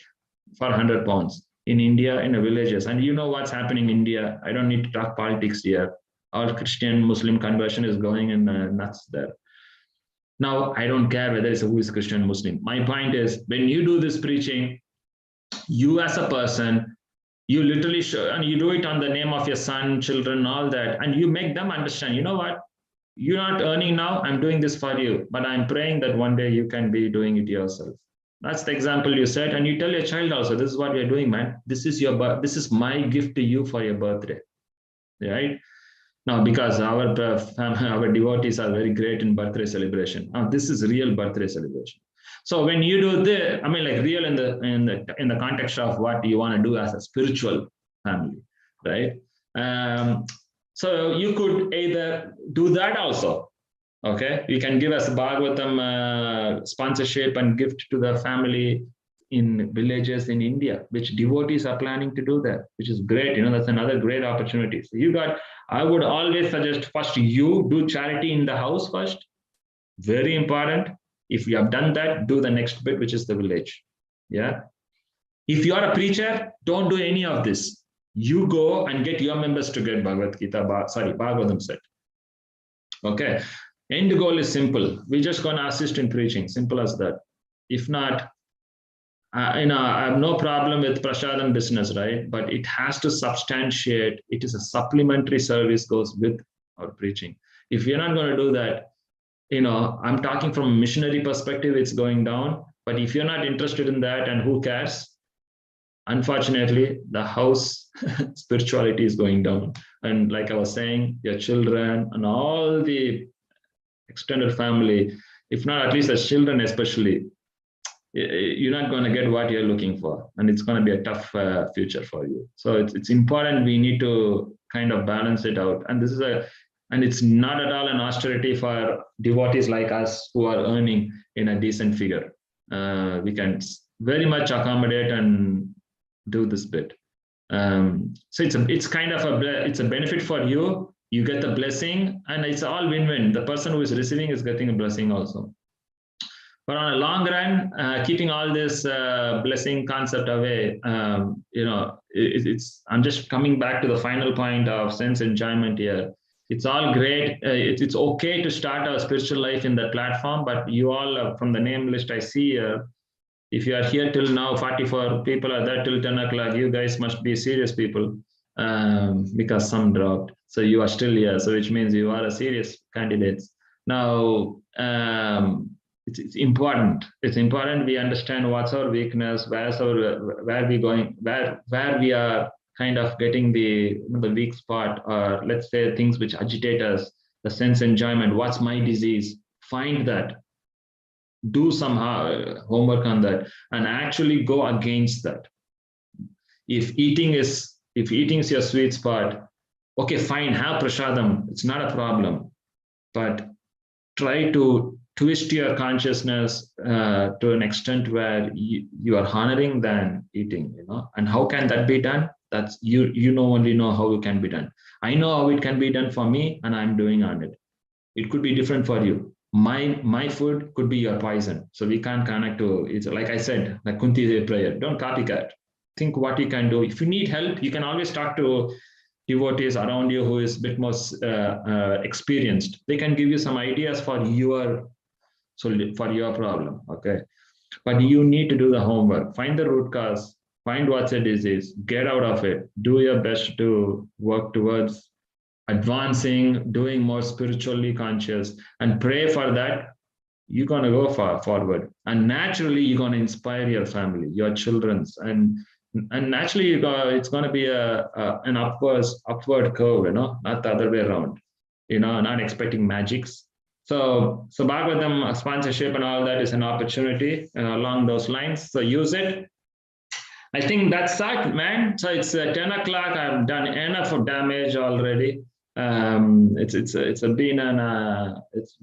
for 100 pounds. In India, in the villages. And you know what's happening in India. I don't need to talk politics here. All Christian Muslim conversion is going in nuts there. Now, I don't care whether it's who is Christian Muslim. My point is, when you do this preaching, you as a person, you literally show, and you do it on the name of your son, children, all that, and you make them understand, you know what? You're not earning now, I'm doing this for you, but I'm praying that one day you can be doing it yourself. That's the example you set, and you tell your child also, this is what we're doing, man. This is my gift to you for your birthday, right? Now, because our devotees are very great in birthday celebration. Now, this is real birthday celebration. So when you do this, I mean, like real in the context of what you want to do as a spiritual family, right? So you could either do that also. Okay, you can give us Bhagavatam sponsorship and gift to the family in villages in India, which devotees are planning to do that, which is great. You know, that's another great opportunity. So I would always suggest first you do charity in the house first. Very important. If you have done that, do the next bit, which is the village. Yeah. If you are a preacher, don't do any of this. You go and get your members to get Bhagavatam set. Okay. End goal is simple. We're just going to assist in preaching. Simple as that. If not, I have no problem with prasadam business, right? But it has to substantiate. It is a supplementary service goes with our preaching. If you're not going to do that, I'm talking from a missionary perspective, it's going down. But if you're not interested in that, and who cares? Unfortunately, the house spirituality is going down. And like I was saying, your children and all the extended family, if not at least the children especially, you're not going to get what you're looking for, and it's going to be a tough future for you. So it's important. We need to kind of balance it out, and this is And it's not at all an austerity for devotees like us who are earning in a decent figure. We can very much accommodate and do this bit. So it's kind of it's a benefit for you. You get the blessing, and it's all win-win. The person who is receiving is getting a blessing also. But on a long run, keeping all this blessing concept away, it's. I'm just coming back to the final point of sense enjoyment here. It's all great. It's okay to start our spiritual life in that platform, but you all, from the name list I see here, if you are here till now, 44 people are there till 10 o'clock, you guys must be serious people, because some dropped. So you are still here. So which means you are a serious candidates. Now, it's important. It's important we understand what's our weakness, where we going, where we are kind of getting the weak spot, or let's say things which agitate us, the sense enjoyment. What's my disease? Find that. Do some homework on that and actually go against that. If eating is your sweet spot, okay, fine, have prasadam. It's not a problem, but try to twist your consciousness to an extent where you are honoring than eating. And how can that be done? That's you only know how it can be done. I know how it can be done for me, and I'm doing on it. It could be different for you. My food could be your poison. So we can't connect to it's like I said, like Kunti prayer. Don't copycat. Think what you can do. If you need help, you can always talk to devotees around you who is a bit more experienced. They can give you some ideas for your problem. Okay. But you need to do the homework. Find the root cause, find what's a disease, get out of it, do your best to work towards advancing, doing more spiritually conscious, and pray for that. You're going to go forward, and naturally you're going to inspire your family, your children's, and naturally it's going to be an upward curve, not the other way around, not expecting magics. So Bhagavatam sponsorship and all that is an opportunity along those lines. So use it. I think that's that, man. So it's 10 o'clock. I've done enough of damage already. It's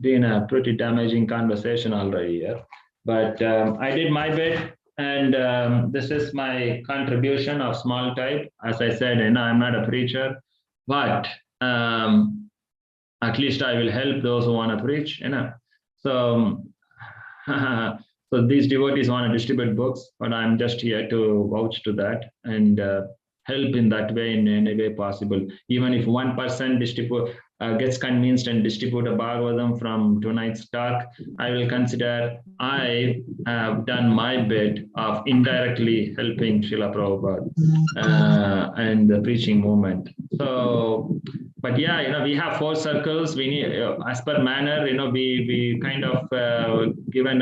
been a pretty damaging conversation already here, but I did my bit, and this is my contribution of small type. As I said, I'm not a preacher, but at least I will help those who want to preach. So so these devotees want to distribute books, but I'm just here to vouch to that and help in that way, in any way possible. Even if one person gets convinced and distribute a Bhagavatam from tonight's talk, I will consider I have done my bit of indirectly helping Srila Prabhupada and the preaching movement. So, but yeah, we have 4 circles. We need, as per manner, we kind of given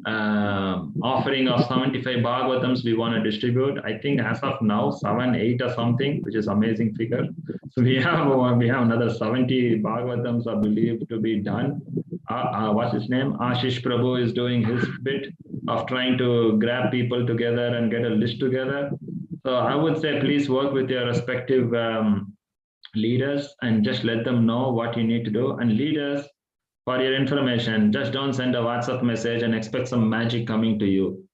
offering of 75 Bhagavatams we want to distribute. I think as of now, 7, 8 or something, which is amazing figure. So we have another 70 Bhagavatams are believed to be done. What's his name? Ashish Prabhu is doing his bit of trying to grab people together and get a list together. So I would say, please work with your respective leaders and just let them know what you need to do. And leaders, for your information, just don't send a WhatsApp message and expect some magic coming to you.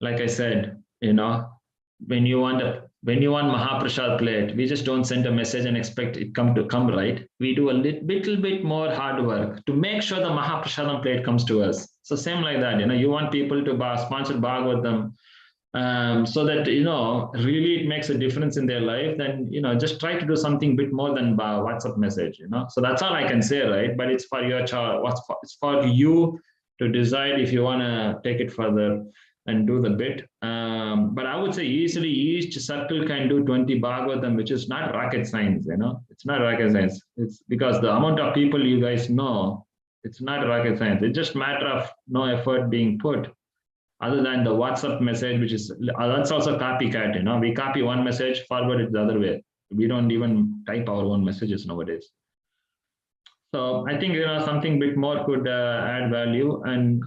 Like I said, when you want Mahaprasad plate, we just don't send a message and expect it come right. We do a little bit more hard work to make sure the Mahaprasadam plate comes to us. So same like that, you want people to sponsor Bhagavatam, so that really it makes a difference in their life, then just try to do something bit more than WhatsApp message. So that's all I can say, right? But it's for your child. It's for you to decide if you want to take it further and do the bit. But I would say easily each circle can do 20 Bhagavatam, which is not rocket science. It's not rocket science. It's because the amount of people you guys know, it's not rocket science. It's just a matter of no effort being put, other than the WhatsApp message, which is, that's also copycat. We copy one message, forward it the other way. We don't even type our own messages nowadays. So I think something bit more could add value, and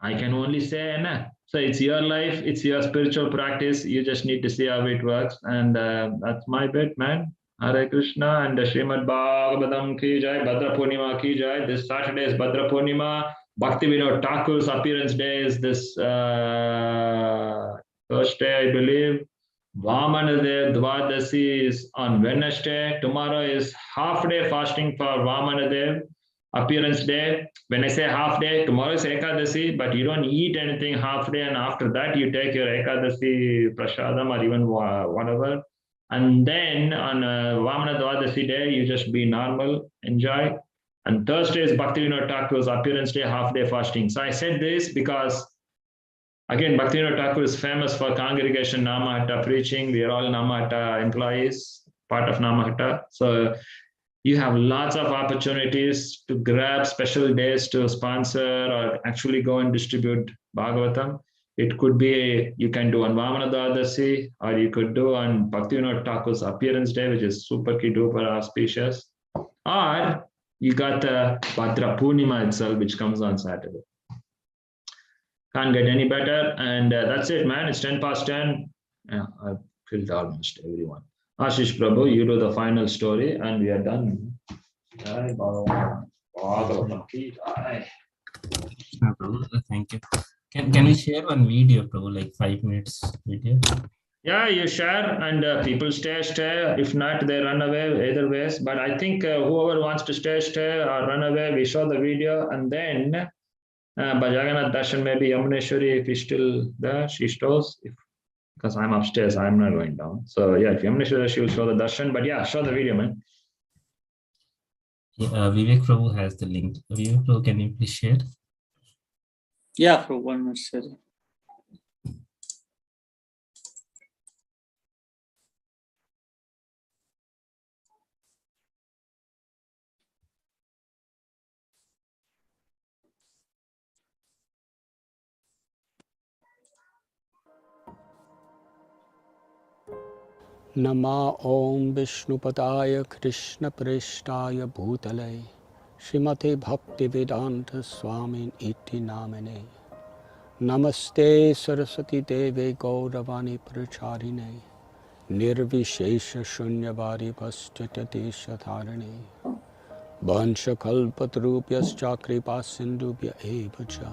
I can only say, so it's your life, it's your spiritual practice. You just need to see how it works, and that's my bit, man. Hare Krishna and Srimad Bhagavatam ki jai, Bhadra Purnima ki jai. This Saturday is Bhadra Purnima. Bhakti Vinod Thakur's appearance day is this Thursday, I believe. Vamanadev Dwadasi is on Wednesday. Tomorrow is half day fasting for Vamanadev appearance day. When I say half day, tomorrow is Ekadasi, but you don't eat anything half day, and after that you take your Ekadasi prasadam or even whatever. And then on Vamana Dwadasi day, you just be normal, enjoy. And Thursday is Bhaktivinoda Thakur's appearance day, half day fasting. So I said this because, again, Bhaktivinoda Thakur is famous for congregation Namahatta preaching. We are all Namahatta employees, part of Namahatta. So you have lots of opportunities to grab special days to sponsor or actually go and distribute Bhagavatam. It could be you can do on Vamana Dwadasi, or you could do on Bhaktivinoda Thakur's appearance day, which is super duper auspicious. Or you got the Bhadra Purnima itself, which comes on Saturday. Can't get any better. And that's it, man. It's 10 past 10. Yeah, I've killed almost everyone. Ashish Prabhu, you do the final story, and we are done. Thank you. Can we share one video, Prabhu, like 5 minutes video? Yeah, you share, and people stay. If not, they run away, either ways. But I think whoever wants to stay, or run away, we show the video, and then Bhajaganath Darshan, maybe Yamuneshwari, if he's still there, she shows. Because I'm upstairs, I'm not going down. So yeah, if Yamuneshwari, she will show the Darshan. But yeah, show the video, man. Yeah, Vivek Prabhu has the link. Vivek Prabhu, can you please share? Yeah, for 1 minute, sir. Nama Om Vishnupadaya Krishna Prishtaya Bhutale Srimate Bhaktivedanta Swamin Iti Namane Namaste Saraswati Deve Gauravani Pracharine Nirvishesha Shunyavadi Paschatati Shatharane Vansha Kalpatarupyas Chakripa Sindhubhya Evacha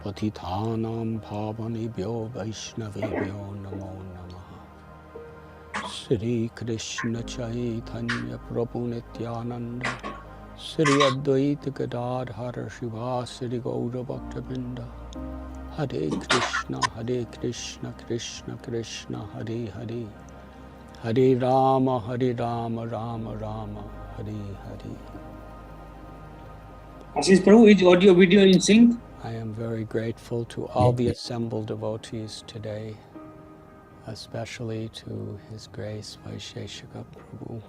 Patithanam Bhavanebhyo Vaishnavebhyo Namo Namaha Shri Krishna Chaitanya Prabhu Nityananda Shri Advaita Gadadhara Shivasari Gaura Bhaktivinoda Hare Krishna, Krishna Krishna, Hare Hare Hare Rama, Rama Rama, Hare Hare. Ashish Prabhu, is audio video in sync? I am very grateful to all the assembled devotees today, especially to His Grace Vaisheshika Prabhu,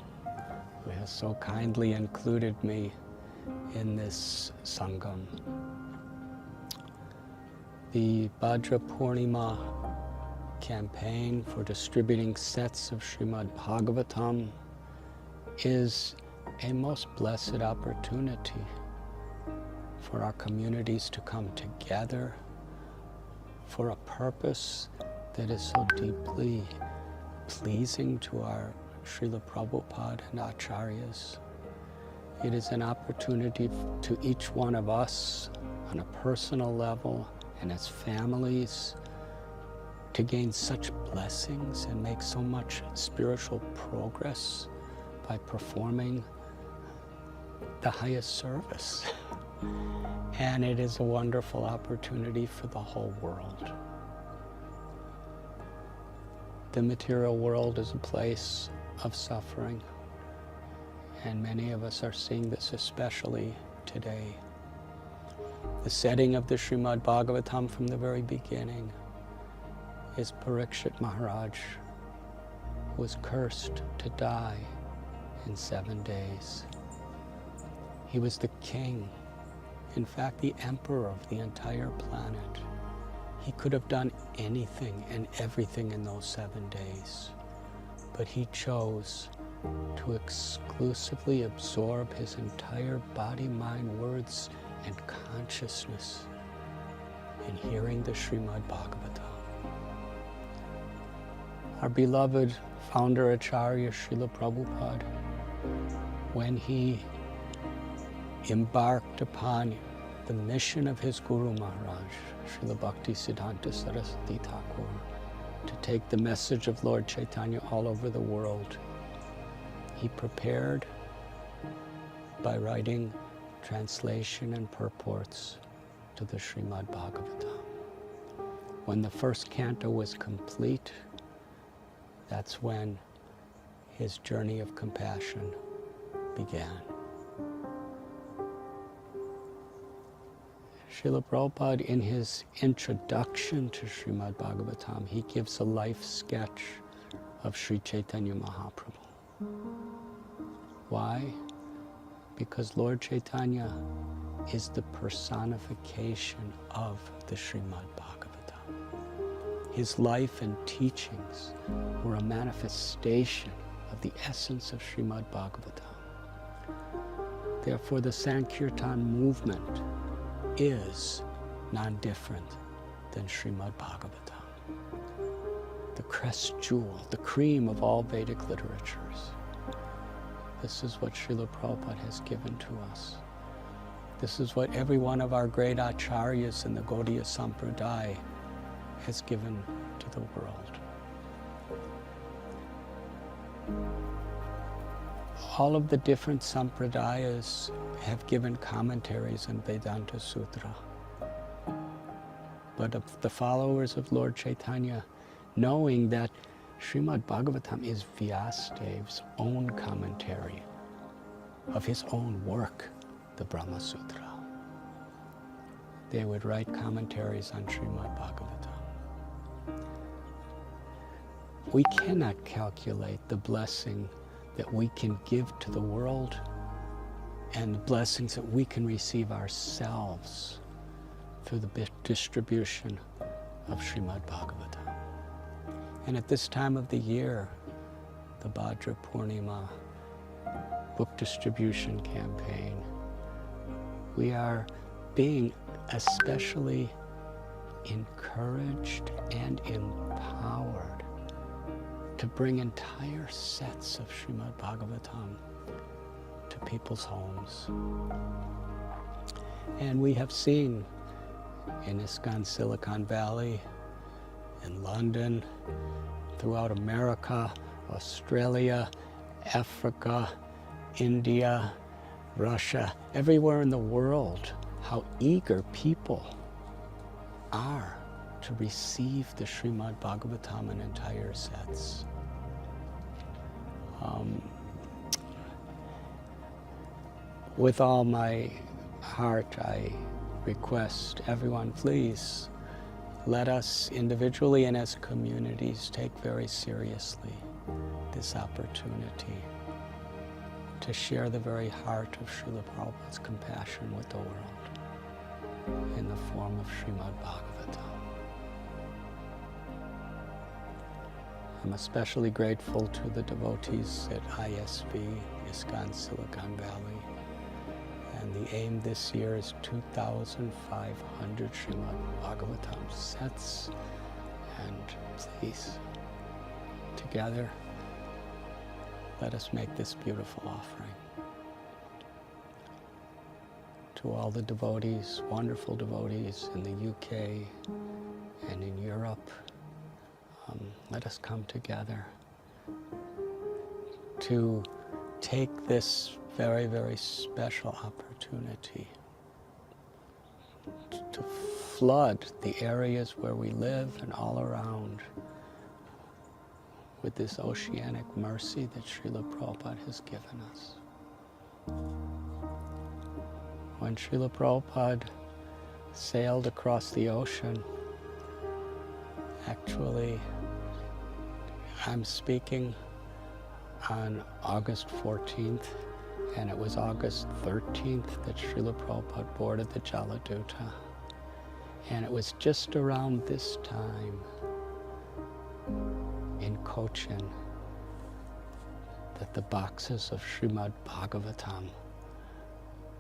who has so kindly included me in this Sangam. The Bhadra Purnima campaign for distributing sets of Srimad Bhagavatam is a most blessed opportunity for our communities to come together for a purpose that is so deeply pleasing to our Srila Prabhupada and Acharyas. It is an opportunity to each one of us on a personal level and as families to gain such blessings and make so much spiritual progress by performing the highest service. And it is a wonderful opportunity for the whole world. The material world is a place of suffering, and many of us are seeing this especially today. The setting of the Srimad Bhagavatam from the very beginning is Parikshit Maharaj, who was cursed to die in 7 days. He was the king, in fact, the emperor of the entire planet. He could have done anything and everything in those 7 days, but he chose to exclusively absorb his entire body, mind, words, and consciousness in hearing the Srimad Bhagavatam. Our beloved founder Acharya Srila Prabhupada, when he embarked upon the mission of his Guru Maharaj, Srila Bhakti Siddhanta Saraswati Thakur, to take the message of Lord Chaitanya all over the world, he prepared by writing translation and purports to the Srimad Bhagavatam. When the first canto was complete, that's when his journey of compassion began. Srila Prabhupada, in his introduction to Srimad Bhagavatam, he gives a life sketch of Sri Chaitanya Mahaprabhu. Why? Because Lord Chaitanya is the personification of the Srimad Bhagavatam. His life and teachings were a manifestation of the essence of Srimad Bhagavatam. Therefore, the Sankirtan movement is non-different than Srimad Bhagavatam. The crest jewel, the cream of all Vedic literatures. This is what Srila Prabhupada has given to us. This is what every one of our great acharyas in the Gaudiya Sampradaya has given to the world. All of the different sampradayas have given commentaries on Vedanta Sutra. But of the followers of Lord Chaitanya, knowing that Srimad Bhagavatam is Vyasadev's own commentary of his own work, the Brahma Sutra, they would write commentaries on Srimad Bhagavatam. We cannot calculate the blessing that we can give to the world and the blessings that we can receive ourselves through the distribution of Srimad Bhagavatam. And at this time of the year, the Bhadra Purnima book distribution campaign, we are being especially encouraged and empowered to bring entire sets of Srimad Bhagavatam to people's homes. And we have seen in ISKCON Silicon Valley, in London, throughout America, Australia, Africa, India, Russia, everywhere in the world, how eager people are to receive the Srimad Bhagavatam in entire sets. With all my heart, I request everyone, please let us individually and as communities take very seriously this opportunity to share the very heart of Srila Prabhupada's compassion with the world in the form of Srimad Bhagavatam. I'm especially grateful to the devotees at ISV, ISKCON Silicon Valley. And the aim this year is 2,500 Srimad Bhagavatam sets. And please, together, let us make this beautiful offering. To all the devotees, wonderful devotees in the UK and in Europe, let us come together to take this very, very special opportunity to flood the areas where we live and all around with this oceanic mercy that Srila Prabhupada has given us. When Srila Prabhupada sailed across the ocean, actually, I'm speaking on August 14th, and it was August 13th that Srila Prabhupada boarded the Jaladuta. And it was just around this time in Cochin that the boxes of Srimad Bhagavatam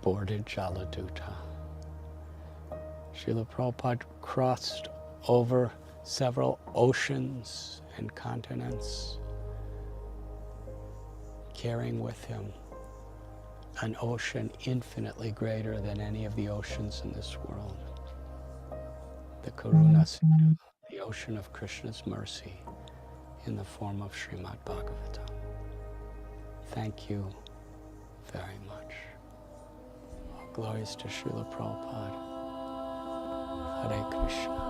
boarded Jaladuta. Srila Prabhupada crossed over several oceans and continents, carrying with him an ocean infinitely greater than any of the oceans in this world, the Karuna Sindhu, the ocean of Krishna's mercy in the form of Srimad Bhagavatam. Thank you very much. All glories to Srila Prabhupada. Hare Krishna.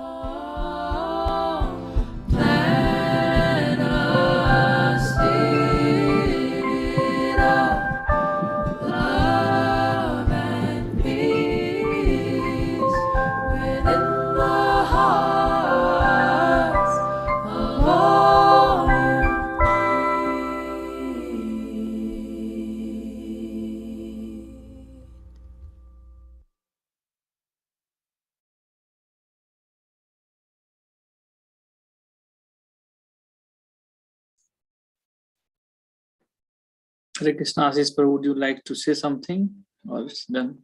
Hare Krishna. Ashish Prabhu, would you like to say something, or it's done?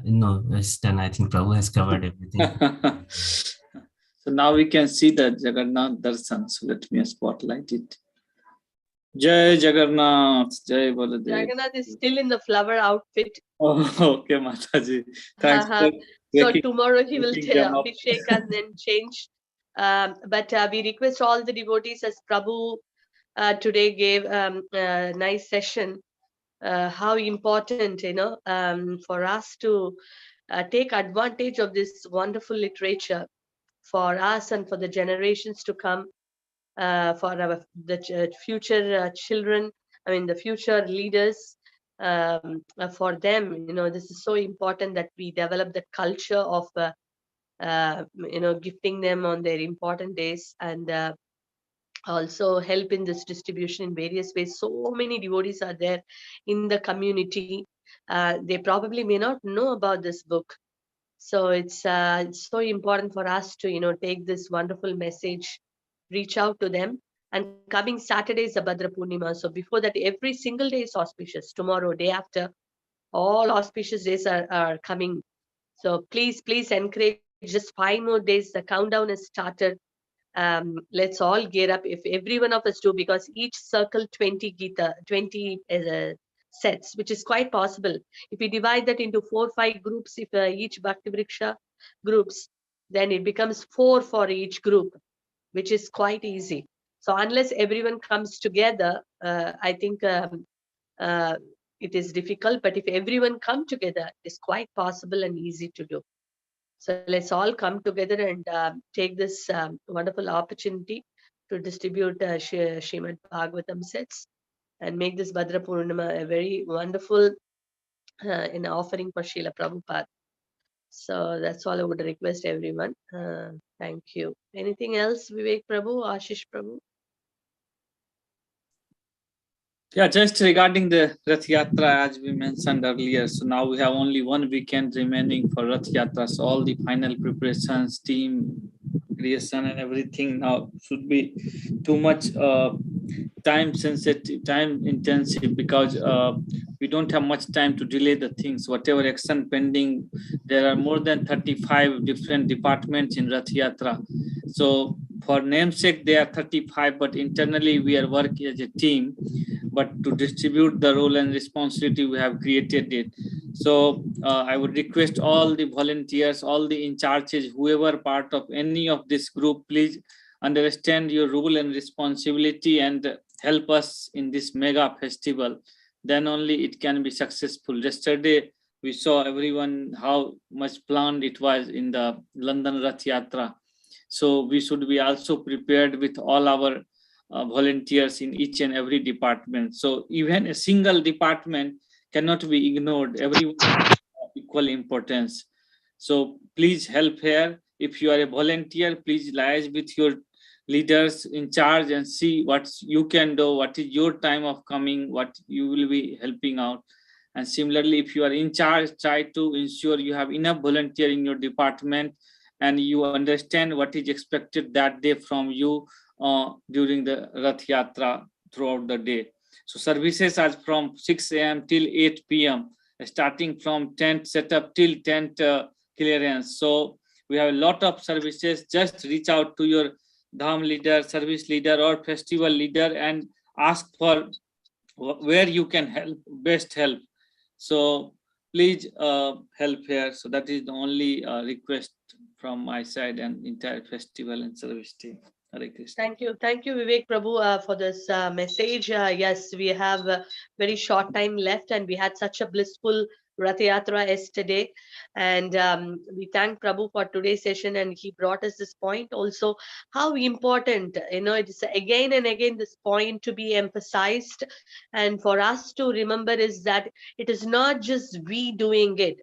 No, it's done. I think Prabhu has covered everything. So now we can see the Jagannath Darshan. So let me spotlight it. Jai Jagannath, Jai Baladev. Jagannath is still in the flower outfit. Oh, okay, Mataji. Thanks. Uh-huh. So tomorrow he will waking them up. Abhishek and then change. But we request all the devotees, as Prabhu today gave a nice session, how important, for us to take advantage of this wonderful literature for us and for the generations to come, for the future children, the future leaders, for them. This is so important that we develop the culture of, gifting them on their important days, and also help in this distribution in various ways. So many devotees are there in the community. They probably may not know about this book. So it's so important for us to, take this wonderful message, reach out to them. And coming Saturday is the Bhadra Purnima. So before that, every single day is auspicious. Tomorrow, day after, all auspicious days are coming. So please encourage. Just 5 more days. The countdown has started. Let's all gear up. If every one of us do, because each circle 20 sets, which is quite possible. If we divide that into 4-5 groups, if each Bhakti Vriksha groups, then it becomes 4 for each group, which is quite easy. So unless everyone comes together, I think it is difficult. But if everyone come together, it's quite possible and easy to do. So let's all come together and take this wonderful opportunity to distribute Srimad Bhagavatam sets and make this Bhadra Purnima a very wonderful offering for Srila Prabhupada. So that's all I would request everyone. Thank you. Anything else, Vivek Prabhu, Ashish Prabhu? Yeah, just regarding the Rath Yatra, as we mentioned earlier, so now we have only 1 weekend remaining for Rath Yatra. So all the final preparations, team creation and everything now should be too much time sensitive, time intensive, because we don't have much time to delay the things. Whatever action pending, there are more than 35 different departments in Rath Yatra. So for namesake, they are 35, but internally we are working as a team. But to distribute the role and responsibility, we have created it. So I would request all the volunteers, all the in charges, whoever part of any of this group, please understand your role and responsibility and help us in this mega festival. Then only it can be successful. Yesterday, we saw everyone how much planned it was in the London Rath Yatra. So we should be also prepared with all our volunteers in each and every department. So even a single department cannot be ignored. Everyone has equal importance. So please help here. If you are a volunteer, please liaise with your leaders in charge and see what you can do, what is your time of coming, what you will be helping out. And similarly, if you are in charge, try to ensure you have enough volunteer in your department and you understand what is expected that day from you during the Rath Yatra throughout the day. So services are from 6 a.m. till 8 p.m. starting from tent setup till tent clearance. So We have a lot of services. Just reach out to your dham leader, service leader, or festival leader and ask for where you can help, best help. So please help here. So that is the only request from my side and entire festival and service team. Hare Krishna. Thank you, Vivek Prabhu, for this message. Yes, we have a very short time left, and we had such a blissful Rath Yatra yesterday. And we thank Prabhu for today's session, and he brought us this point also, how important, it is again and again this point to be emphasized. And for us to remember is that it is not just we doing it,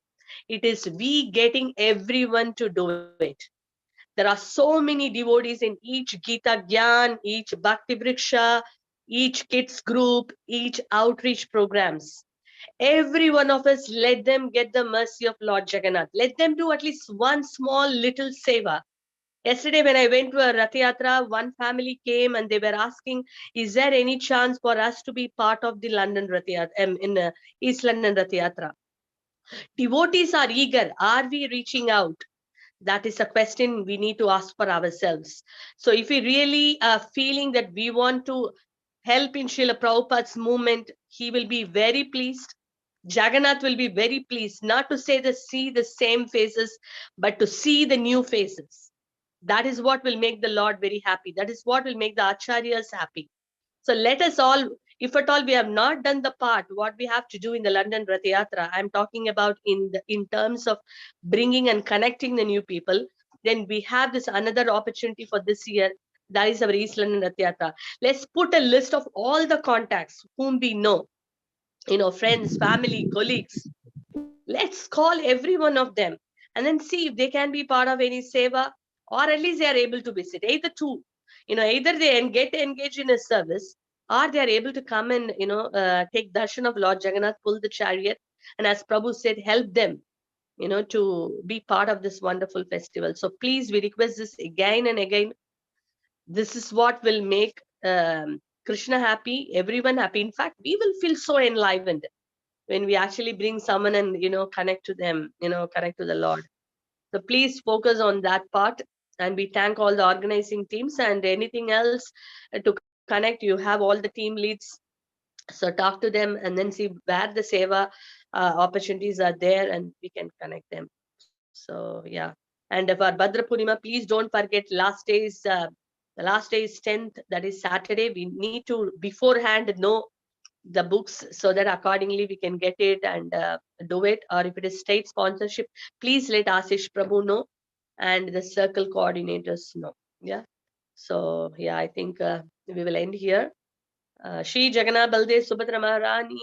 it is we getting everyone to do it. There are so many devotees in each Gita Gyan, each Bhakti Vriksha, each kids group, each outreach programs. Every one of us, let them get the mercy of Lord Jagannath. Let them do at least one small little seva. Yesterday, when I went to a Rath Yatra, one family came and they were asking, is there any chance for us to be part of the London Rath Yatra, in East London Rath Yatra? Devotees are eager. Are we reaching out? That is a question we need to ask for ourselves. So if we really are feeling that we want to help in Srila Prabhupada's movement, he will be very pleased. Jagannath will be very pleased, not to see the same faces, but to see the new faces. That is what will make the Lord very happy. That is what will make the Acharyas happy. So let us all, if at all we have not done the part, what we have to do in the London Rath Yatra, I'm talking about in terms of bringing and connecting the new people, then we have this another opportunity for this year. That is our East London Rath Yatra. Let's put a list of all the contacts whom we know, friends, family, colleagues. Let's call every one of them and then see if they can be part of any seva, or at least they are able to visit. Either two, either they get engaged in a service, or they are able to come and take darshan of Lord Jagannath, pull the chariot, and as Prabhu said, help them to be part of this wonderful festival. So please, we request this again and again. This is what will make Krishna happy, everyone happy. In fact, we will feel so enlivened when we actually bring someone and connect to them, connect to the Lord. So please focus on that part, and we thank all the organizing teams. And anything else to connect, you have all the team leads, so talk to them and then see where the seva opportunities are there, and we can connect them. So yeah. And for Bhadra Purnima, please don't forget the last day is 10th, that is Saturday. We need to beforehand know the books so that accordingly we can get it and do it. Or if it is state sponsorship, please let Ashish Prabhu know and the circle coordinators know. Yeah. So yeah, I think we will end here. Shri Jagannath Baldev Subhadra Maharani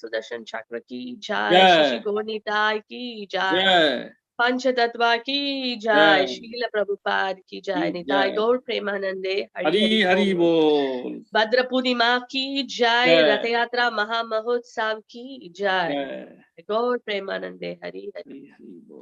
Sudarshan Chakra ki jai, Shashi Gaurnitai ki jai, Pancha Tattva ki jai, Srila Prabhupada ki jai, Nitai Gaur Premanande Hari Hari Bol, Bhadra Purnima ki jai, Rath Yatra Maha Mahotsav ki jai, Gaur Premanande Hari Hari Bol.